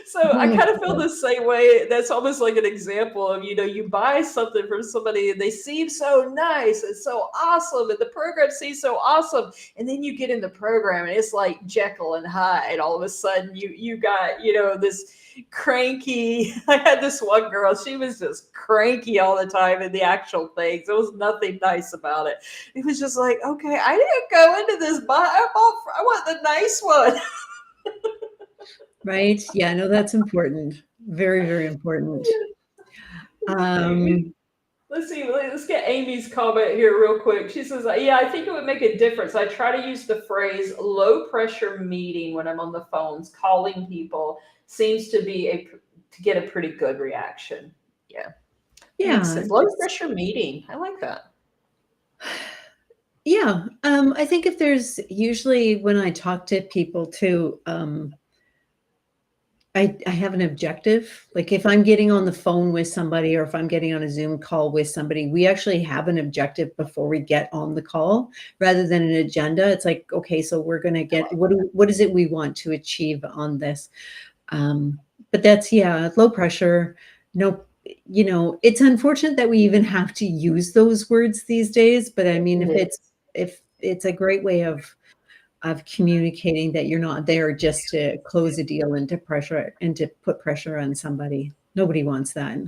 So Oh I my kind of feel God. the same way. That's almost like an example of, you buy something from somebody and they seem so nice and so awesome, and the program seems so awesome. And then you get in the program and it's like Jekyll and Hyde. All of a sudden you got, this cranky. I had this one girl, she was just cranky all the time in the actual things. There was nothing nice about it. It was just like, okay, I didn't go into this, but I want the nice one. Right? Yeah, no, that's important. Very, very important. Um, Let's see. Let's get Amy's comment here real quick. She says, "Yeah, I think it would make a difference. I try to use the phrase low pressure meeting when I'm on the phones calling people. Seems to be to get a pretty good reaction." Yeah, that makes yeah, sense. Low pressure meeting. I like that. yeah. I think if there's usually when I talk to people too, I have an objective. Like if I'm getting on the phone with somebody or if I'm getting on a Zoom call with somebody, we actually have an objective before we get on the call rather than an agenda. It's like, okay, so we're going to get what is it we want to achieve on this? But that's yeah, low pressure. No, it's unfortunate that we even have to use those words these days. But I mean, It is. if it's a great way of communicating that you're not there just to close a deal and to put pressure on somebody. Nobody wants that.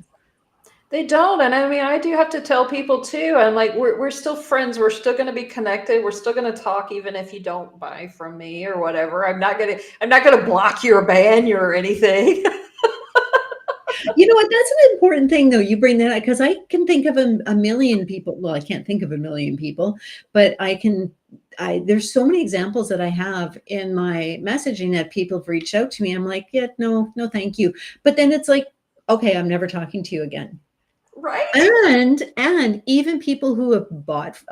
They don't, and I mean, I do have to tell people too. I'm like, we're still friends. We're still going to be connected. We're still going to talk, even if you don't buy from me or whatever. I'm not gonna block you or ban you or anything. You know what? That's an important thing, though. You bring that up because I can think of a million people. Well, I can't think of a million people, but I can there's so many examples that I have in my messaging that people have reached out to me. I'm like, yeah, no, thank you. But then it's like, okay, I'm never talking to you again. Right? And even people who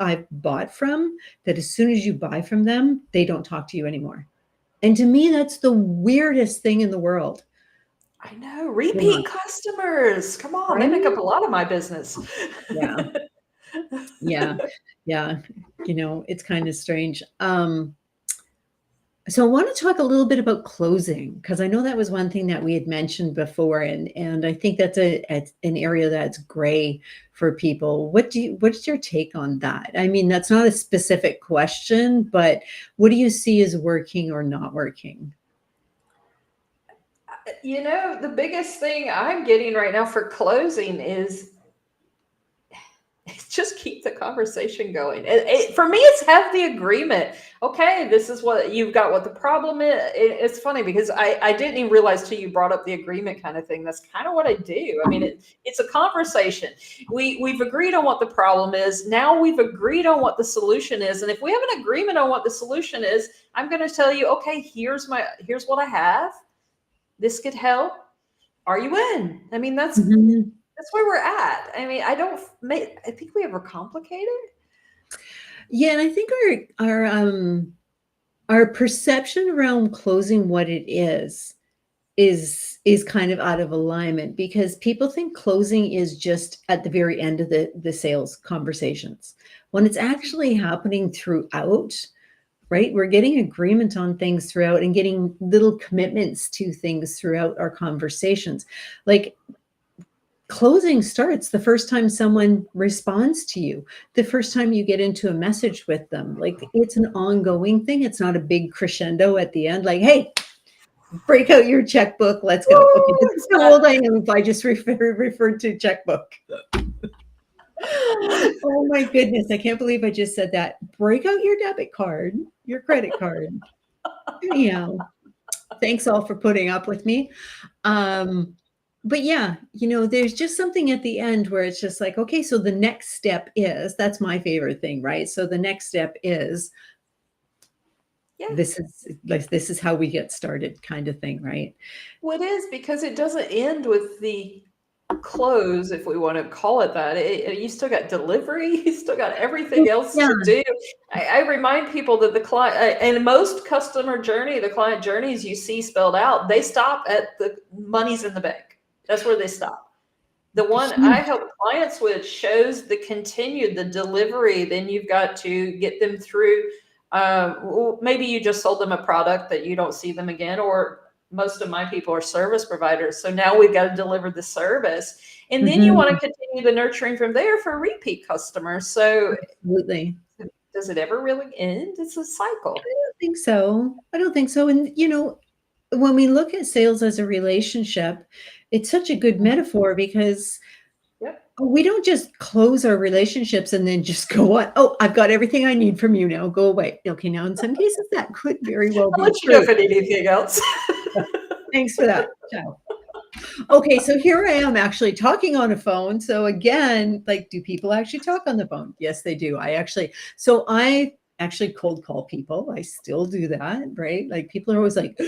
I've bought from, that as soon as you buy from them, they don't talk to you anymore. And to me, that's the weirdest thing in the world. I know. You know, Repeat customers. Come on. They make right? up a lot of my business. Yeah. Yeah. Yeah. It's kind of strange. So I want to talk a little bit about closing, because I know that was one thing that we had mentioned before, and I think that's an area that's gray for people. What's your take on that? I mean, that's not a specific question, but what do you see as working or not working? The biggest thing I'm getting right now for closing is just keep the conversation going. For me, it's have the agreement. Okay, this is what you've got, what the problem is. It's funny because I didn't even realize till you brought up the agreement kind of thing. That's kind of what I do. I mean, it's a conversation. We've agreed on what the problem is. Now we've agreed on what the solution is. And if we have an agreement on what the solution is, I'm going to tell you, okay, here's what I have. This could help. Are you in? I mean, that's where we're at. I mean, I think we overcomplicate it. Yeah, and I think our perception around closing what it is kind of out of alignment, because people think closing is just at the very end of the sales conversations, when it's actually happening throughout. Right? We're getting agreement on things throughout and getting little commitments to things throughout our conversations. Like, closing starts the first time someone responds to you, the first time you get into a message with them. Like, it's an ongoing thing. It's not a big crescendo at the end, like, hey, break out your checkbook, let's go. Okay, this is how old I am if I just referred to checkbook. Oh my goodness, I can't believe I just said that. Break out your debit card, your credit card. Anyhow, thanks all for putting up with me. But yeah, there's just something at the end where it's just like, okay, so the next step that's my favorite thing, right? So the next step is, this is how we get started, kind of thing, right? Well, it is, because it doesn't end with the close, if we want to call it that. You still got delivery, you still got everything else to do. I remind people that the client, and most customer journey, the client journeys you see spelled out, they stop at the money's in the bank. That's where they stop. The one I help clients with shows the delivery. Then you've got to get them through. Maybe you just sold them a product that you don't see them again, or most of my people are service providers. So now we've got to deliver the service. And then you want to continue the nurturing from there for repeat customers. So absolutely. Does it ever really end? It's a cycle. I don't think so. And, when we look at sales as a relationship, it's such a good metaphor, because we don't just close our relationships and then just go on. Oh, I've got everything I need from you now. Go away. Okay, now in some cases that could very well be true. I'll let you know if I need anything else. Thanks for that. Ciao. Okay, so here I am actually talking on a phone. So again, like, do people actually talk on the phone? Yes, they do. I actually cold call people. I still do that, right? Like, people are always like,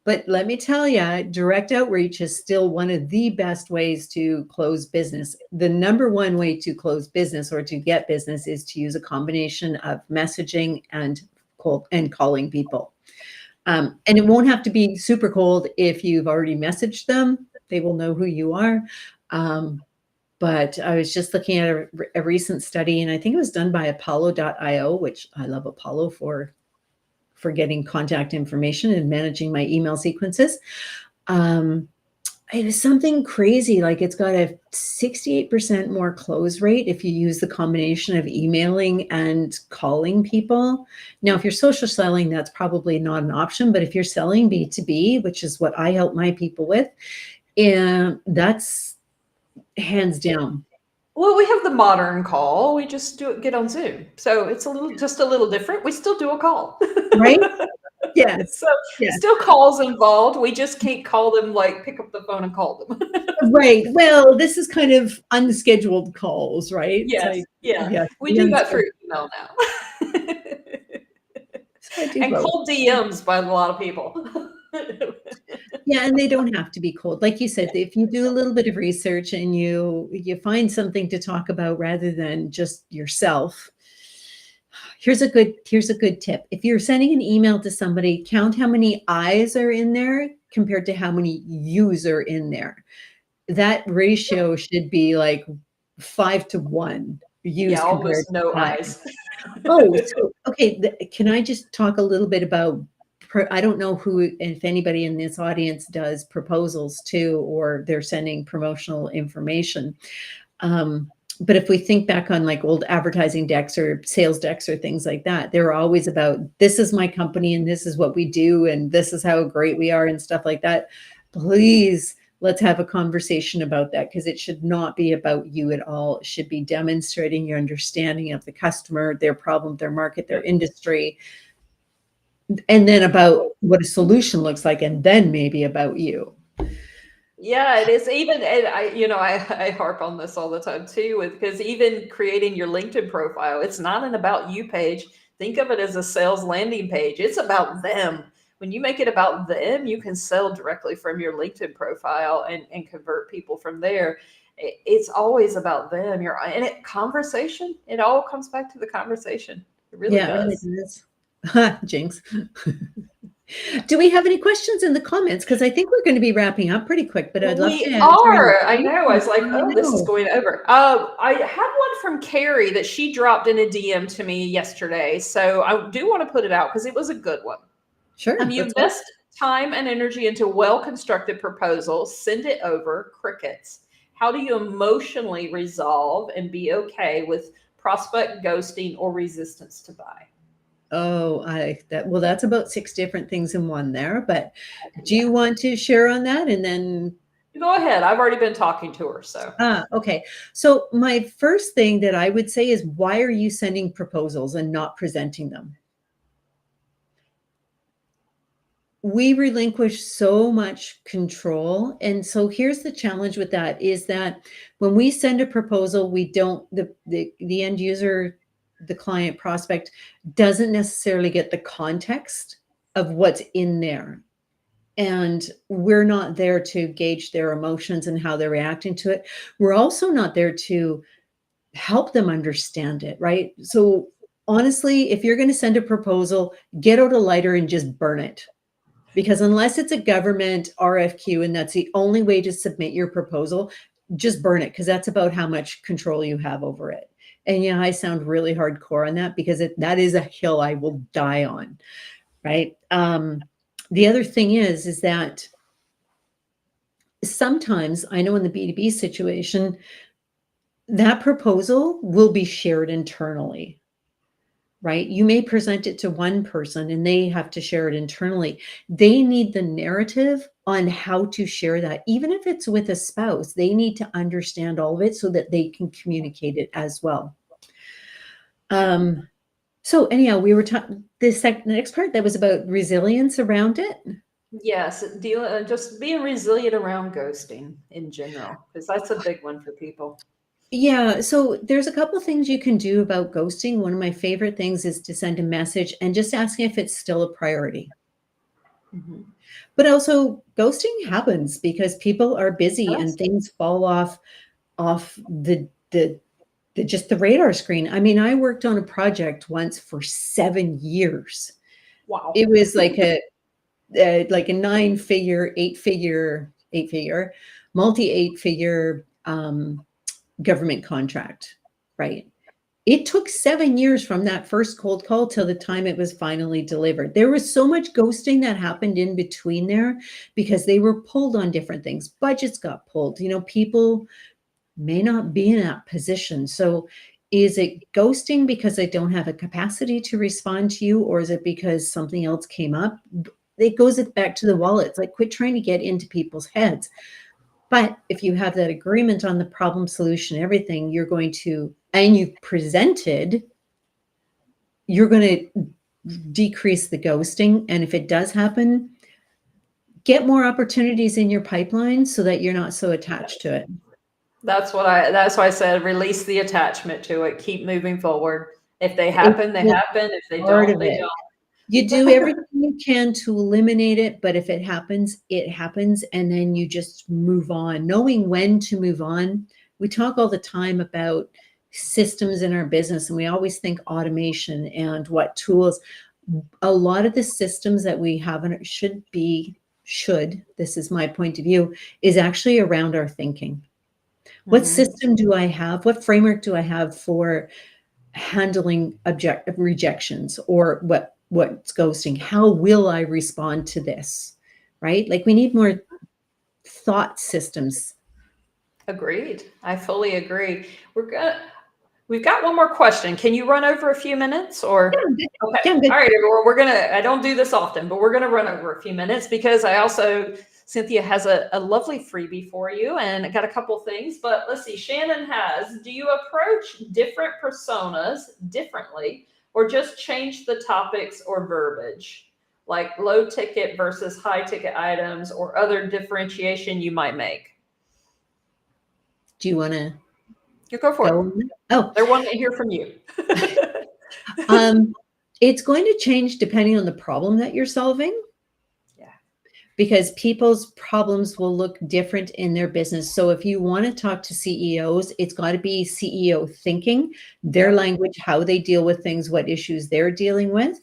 but let me tell you, direct outreach is still one of the best ways to close business. The number one way to close business or to get business is to use a combination of messaging and calling people. And it won't have to be super cold. If you've already messaged them, they will know who you are. But I was just looking at a recent study, and I think it was done by Apollo.io, which I love Apollo for getting contact information and managing my email sequences. It is something crazy. Like, it's got a 68% more close rate if you use the combination of emailing and calling people. Now, if you're social selling, that's probably not an option. But if you're selling B2B, which is what I help my people with, and that's hands down. Well, we have the modern call. We just get on Zoom. So it's just a little different. We still do a call. Right? Yes. So still calls involved. We just can't call them, like, pick up the phone and call them. Right. Well, this is kind of unscheduled calls, right? Yes. Like, We do that email now. So I do And both. cold DMs by a lot of people. Yeah, and they don't have to be cold. Like you said, if you do a little bit of research and you find something to talk about rather than just yourself. Here's a good tip. If you're sending an email to somebody, count how many I's are in there compared to how many U's are in there. That ratio should be like 5 to 1 Yeah, U's compared almost no to I. eyes. Oh, so okay, can I just talk a little bit about I don't know who, if anybody in this audience does proposals too, or they're sending promotional information. But if we think back on like old advertising decks or sales decks or things like that, they're always about, this is my company and this is what we do and this is how great we are and stuff like that. Please, let's have a conversation about that, because it should not be about you at all. It should be demonstrating your understanding of the customer, their problem, their market, their industry, and then about what a solution looks like, and then maybe about you. Yeah, it is. Even, and I harp on this all the time too, because even creating your LinkedIn profile, it's not an about you page. Think of it as a sales landing page. It's about them. When you make it about them, you can sell directly from your LinkedIn profile and convert people from there. It's always about them. Conversation, it all comes back to the conversation. It really Yeah, it really does. does. Jinx. Do we have any questions in the comments? Because I think we're going to be wrapping up pretty quick, but I'd love to We answer any are. I know. I was like, questions. oh, this is going over. I had one from Carrie that she dropped in a DM to me yesterday. So I do want to put it out because it was a good one. Sure, You let's go. invest time and energy into well-constructed proposals, send it over, crickets. How do you emotionally resolve and be okay with prospect ghosting or resistance to buy? Oh, that's about 6 different things in one there, but do you want to share on that? And then Go ahead. I've already been talking to her, so. Okay. So my first thing that I would say is, why are you sending proposals and not presenting them? We relinquish so much control. And so here's the challenge with that, is that when we send a proposal, we don't, the end user, the client prospect doesn't necessarily get the context of what's in there. And we're not there to gauge their emotions and how they're reacting to it. We're also not there to help them understand it, right? So honestly, if you're going to send a proposal, get out a lighter and just burn it. Because unless it's a government RFQ and that's the only way to submit your proposal, just burn it, because that's about how much control you have over it. And yeah, I sound really hardcore on that because that is a hill I will die on, right? The other thing is that sometimes, I know in the B2B situation, that proposal will be shared internally, right? You may present it to one person and they have to share it internally. They need the narrative on how to share that. Even if it's with a spouse, they need to understand all of it so that they can communicate it as well. So anyhow, we were talking the next part that was about resilience around it. Yes, just being resilient around ghosting in general, because that's a big one for people. Yeah, so there's a couple things you can do about ghosting. One of my favorite things is to send a message and just ask if it's still a priority. Mm-hmm. But also, ghosting happens because people are busy Yes. and things fall off the just the radar screen. I mean, I worked on a project once for 7 years. Wow. It was like a 9-figure, 8-figure, multi 8-figure government contract, right? It took 7 years from that first cold call till the time it was finally delivered. There was so much ghosting that happened in between there because they were pulled on different things. Budgets got pulled. People may not be in that position. So is it ghosting because they don't have a capacity to respond to you, or is it because something else came up? It goes back to the wallet. It's like, quit trying to get into people's heads. But if you have that agreement on the problem, solution, everything, and you've presented, you're going to decrease the ghosting. And if it does happen, get more opportunities in your pipeline so that you're not so attached to it. That's why I said release the attachment to it. Keep moving forward. If they It's happen, they just happen. If they part don't, of they it. You do don't. everything you can to eliminate it, but if it happens, it happens, and then you just move on. Knowing when to move on. We talk all the time about systems in our business, and we always think automation and what tools. A lot of the systems that we have in it should, this is my point of view, is actually around our thinking. What Mhm. system do I have? What framework do I have for handling rejections, or what's ghosting? How will I respond to this? Right? Like we need more thought systems. Agreed. I fully agree. We've got one more question. Can you run over a few minutes Yeah, or? I'm good. Okay. Yeah, I'm good. All right, everyone. I don't do this often, but we're gonna run over a few minutes because Cynthia has a lovely freebie for you and I got a couple things, but let's see. Shannon has, do you approach different personas differently or just change the topics or verbiage? Like low ticket versus high ticket items or other differentiation you might make? Do you want to You go for it. go? Oh, They're wanting to hear from you. um, it's going to change depending on the problem that you're solving, Yeah. because people's problems will look different in their business. So if you want to talk to CEOs, it's got to be CEO thinking, their Yep. language, how they deal with things, what issues they're dealing with.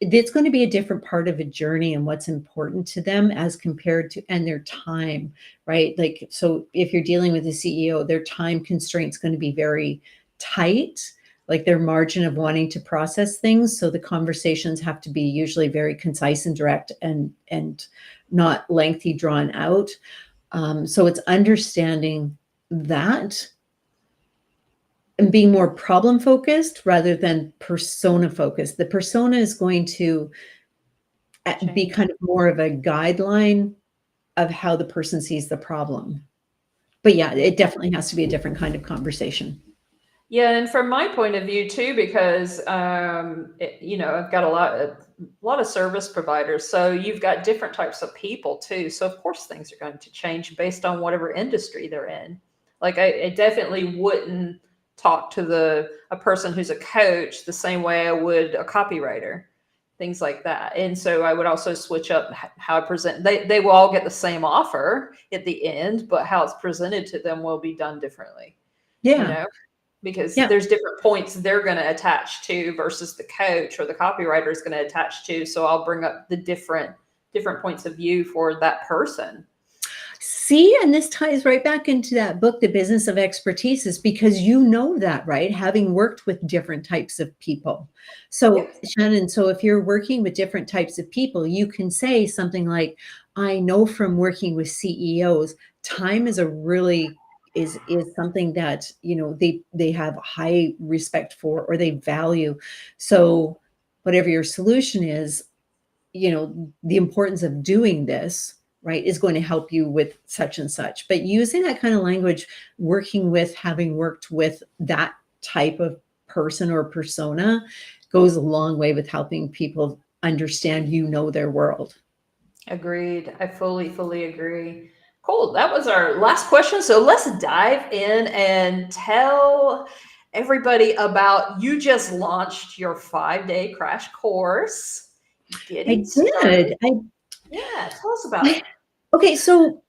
It's going to be a different part of a journey and what's important to them as compared to, and their time, right? Like, so if you're dealing with a CEO, their time constraint's going to be very tight, like their margin of wanting to process things. So the conversations have to be usually very concise and direct, and not lengthy, drawn out. So it's understanding that and being more problem focused rather than persona focused. The persona is going to be Change. kind of more of a guideline of how the person sees the problem. But yeah, it definitely has to be a different kind of conversation. Yeah, and from my point of view too, because I've got a lot of service providers, so you've got different types of people too. So of course things are going to change based on whatever industry they're in. Like I definitely wouldn't talk to a person who's a coach the same way I would a copywriter, things like that. And so I would also switch up how I present. They will all get the same offer at the end, but how it's presented to them will be done differently. You Yeah. know, because Yeah. there's different points they're going to attach to versus the coach or the copywriter is going to attach to. So I'll bring up the different points of view for that person. See, and this ties right back into that book, The Business of Expertise, is because you know that, right? Having worked with different types of people. So, Yes. Shannon, so if you're working with different types of people, you can say something like, I know from working with CEOs, time is a really is something that, they have high respect for, or they value. So whatever your solution is, the importance of doing this, right, is going to help you with such and such. But using that kind of language, having worked with that type of person or persona, goes a long way with helping people understand, their world. Agreed. I fully agree. Cool. That was our last question. So let's dive in and tell everybody about you just launched your 5-day crash course, I getting started. did. I Yeah. Tell us about it. Okay, so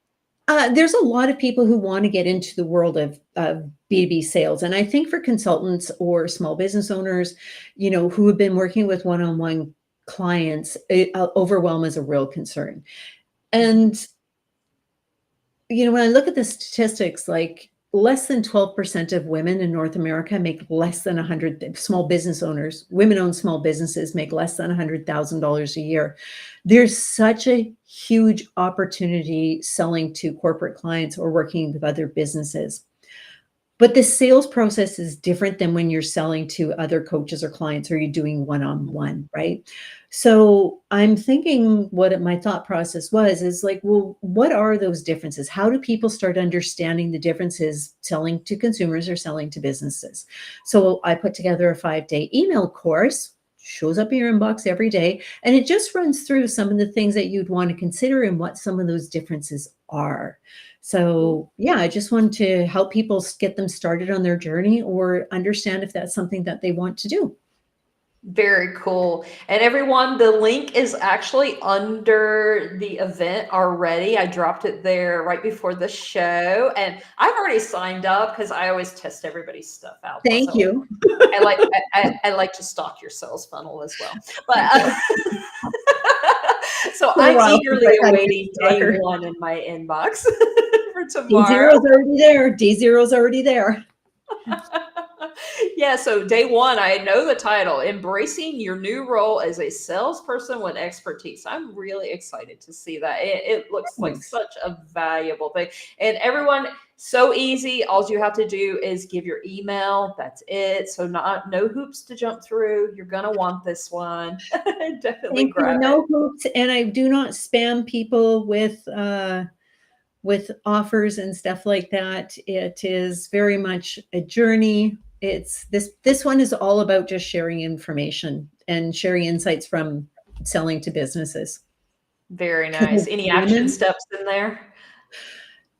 there's a lot of people who want to get into the world of B2B sales. And I think for consultants or small business owners, who have been working with one-on-one clients, overwhelm is a real concern. Mhm. And, when I look at the statistics, like less than 12% of women in North America make less than 100, small business owners, women-owned small businesses make less than $100,000 a year. There's such a huge opportunity selling to corporate clients or working with other businesses. But the sales process is different than when you're selling to other coaches or clients, or you're doing one-on-one, right? So I'm thinking, what my thought process was is like, well, what are those differences? How do people start understanding the differences selling to consumers or selling to businesses? So I put together a 5-day email course, shows up in your inbox every day, and it just runs through some of the things that you'd want to consider and what some of those differences are. So, yeah, I just want to help people get them started on their journey or understand if that's something that they want to do. Very cool. And everyone, the link is actually under the event already. I dropped it there right before the show, and I've already signed up because I always test everybody's stuff out. Plus, Thank you. I like to stock your sales funnel as well. But Okay. so It's been a I'm while since eagerly I've had a good awaiting day stalker. one in my inbox for D tomorrow. zero's already there. D zero's already there. Yeah, so day one, I know the title, Embracing Your New Role as a Salesperson with Expertise. I'm really excited to see that. It looks like Thanks. such a valuable thing. And everyone, so easy. All you have to do is give your email. That's it. So no hoops to jump through. You're gonna want this one. Definitely Thank you. grab it. No hoops, and I do not spam people with offers and stuff like that. It is very much a journey. It's this one is all about just sharing information and sharing insights from selling to businesses. Very 'Cause nice. as Any action women, steps in there?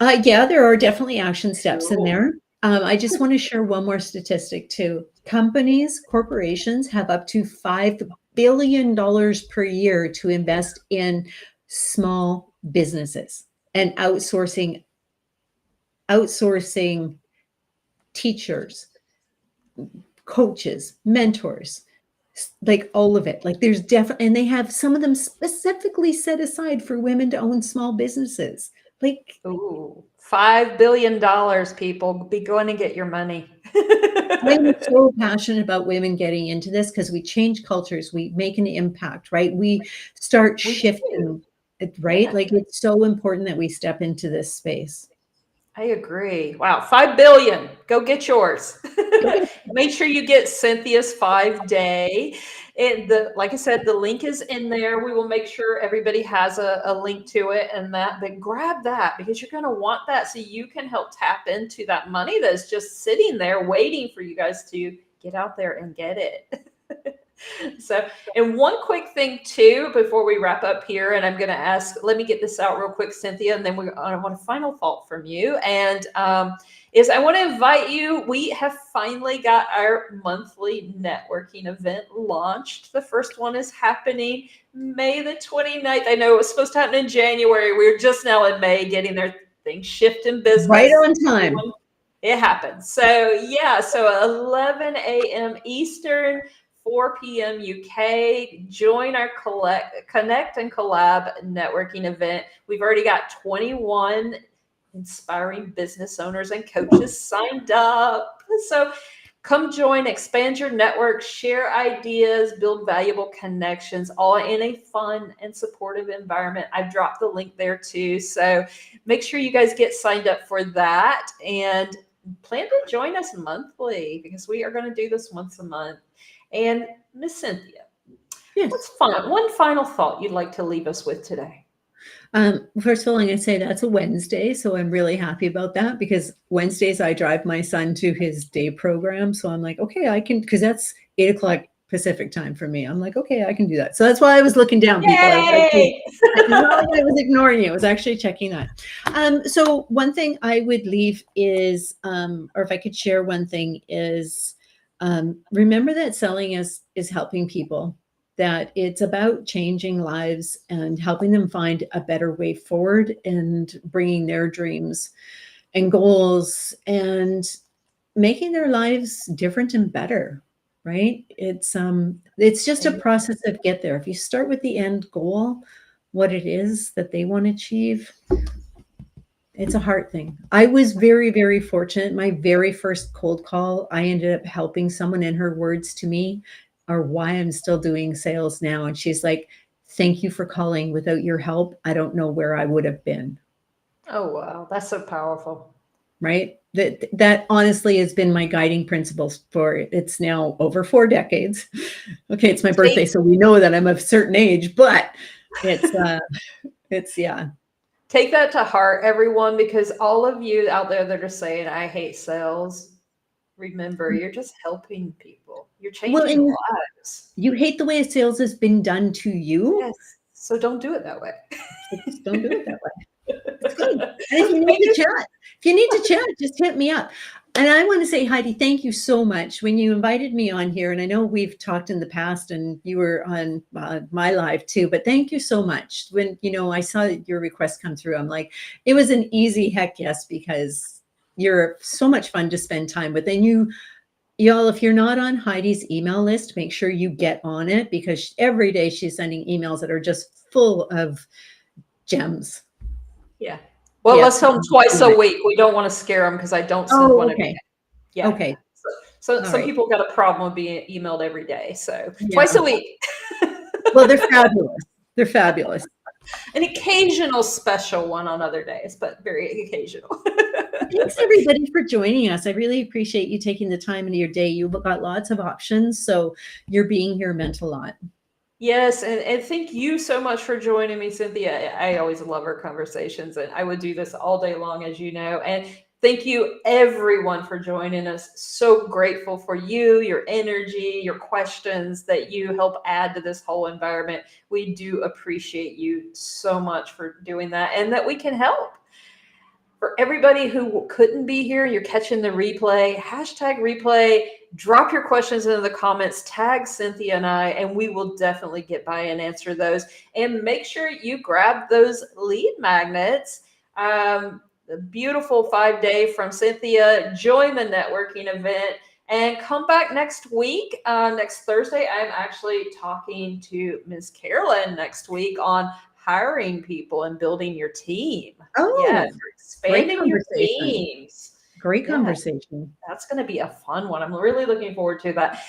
yeah, there are definitely action steps in Cool. there. I just want to share one more statistic too. Corporations have up to $5 billion per year to invest in small businesses and outsourcing teachers, coaches, mentors, like all of it. Like there's definitely, and they have some of them specifically set aside for women to own small businesses. Like Ooh, $5 billion, people. Be going to get your money. I'm so passionate about women getting into this because we change cultures, we make an impact, right? We start We do. shifting, right? Yeah, Like it's so important that we step into this space. I agree. Wow, 5 billion. Go get yours. Go get Make sure you get Cynthia's 5 day. And like I said, the link is in there. We will make sure everybody has a link to it and that. But grab that because you're going to want that so you can help tap into that money that's just sitting there waiting for you guys to get out there and get it. So, and one quick thing too, before we wrap up here, and I'm going to ask, let me get this out real quick, Cynthia, and then I want a final thought from you. And is I want to invite you. We have finally got our monthly networking event launched. The first one is happening May the 29th. I know it was supposed to happen in January. We're just now in May getting their things shift in right business. on time. It happens. So yeah, so 11 a.m. Eastern, 4 p.m. UK. Join our Connect and Collab networking event. We've already got 21 inspiring business owners and coaches signed up. So come join, expand your network, share ideas, build valuable connections, all in a fun and supportive environment. I've dropped the link there too. So make sure you guys get signed up for that and plan to join us monthly because we are going to do this once a month. And Miss Cynthia, what's Yes. fun? One final thought you'd like to leave us with today? First of all, I'm going to say that's a Wednesday, so I'm really happy about that because Wednesdays I drive my son to his day program. So I'm like, okay, I can, because that's 8 o'clock Pacific time for me. I'm like, okay, I can do that. So that's why I was looking down, people. I was actually, Yay! it's not like I was ignoring you. I was actually checking that. So one thing I would leave is, or if I could share one thing is, remember that selling is helping people, that it's about changing lives and helping them find a better way forward and bringing their dreams and goals and making their lives different and better, right? It's just a process of get there. If you start with the end goal, what it is that they want to achieve, it's a hard thing. I was very, very fortunate. My very first cold call, I ended up helping someone, and her words to me are why I'm still doing sales now. And she's like, thank you for calling. Without your help, I don't know where I would have been. Oh, wow. That's so powerful. Right. That honestly has been my guiding principles for it's now over 4 decades. Okay, it's my birthday, so we know that I'm of a certain age, but it's yeah. Take that to heart, everyone, because all of you out there that are saying, I hate sales, remember, you're just helping people. You're Well, changing and lives. you hate the way sales has been done to you. Yes. So don't do it that way. So just don't do it that way. It's good. And if you need to chat, just hit me up. And I want to say, Heidi, thank you so much. When you invited me on here, and I know we've talked in the past and you were on my live too, but thank you so much. When, I saw your request come through, I'm like, it was an easy heck yes, because you're so much fun to spend time with. And y'all, if you're not on Heidi's email list, make sure you get on it, because every day she's sending emails that are just full of gems. Yeah. Well, Yeah. let's tell them twice a week. We don't want to scare them because I don't send one every Okay. day. Yeah. Okay. So All some right. people got a problem with being emailed every day. So Yeah. twice a week. Well, they're fabulous. They're fabulous. An occasional special one on other days, but very occasional. Thanks everybody for joining us. I really appreciate you taking the time into your day. You've got lots of options, so your being here meant a lot. Yes, and thank you so much for joining me, Cynthia. I always love our conversations, and I would do this all day long, as you know. And thank you, everyone, for joining us. So grateful for you, your energy, your questions that you help add to this whole environment. We do appreciate you so much for doing that, and that we can help. For everybody who couldn't be here, you're catching the replay, #replay, drop your questions into the comments, tag Cynthia and I, and we will definitely get by and answer those. And make sure you grab those lead magnets. The beautiful 5-day from Cynthia. Join the networking event and come back next week. Next Thursday, I'm actually talking to Ms. Carolyn next week on hiring people and building your team. Oh, Expanding your teams. Great Yeah, conversation. that's going to be a fun one. I'm really looking forward to that.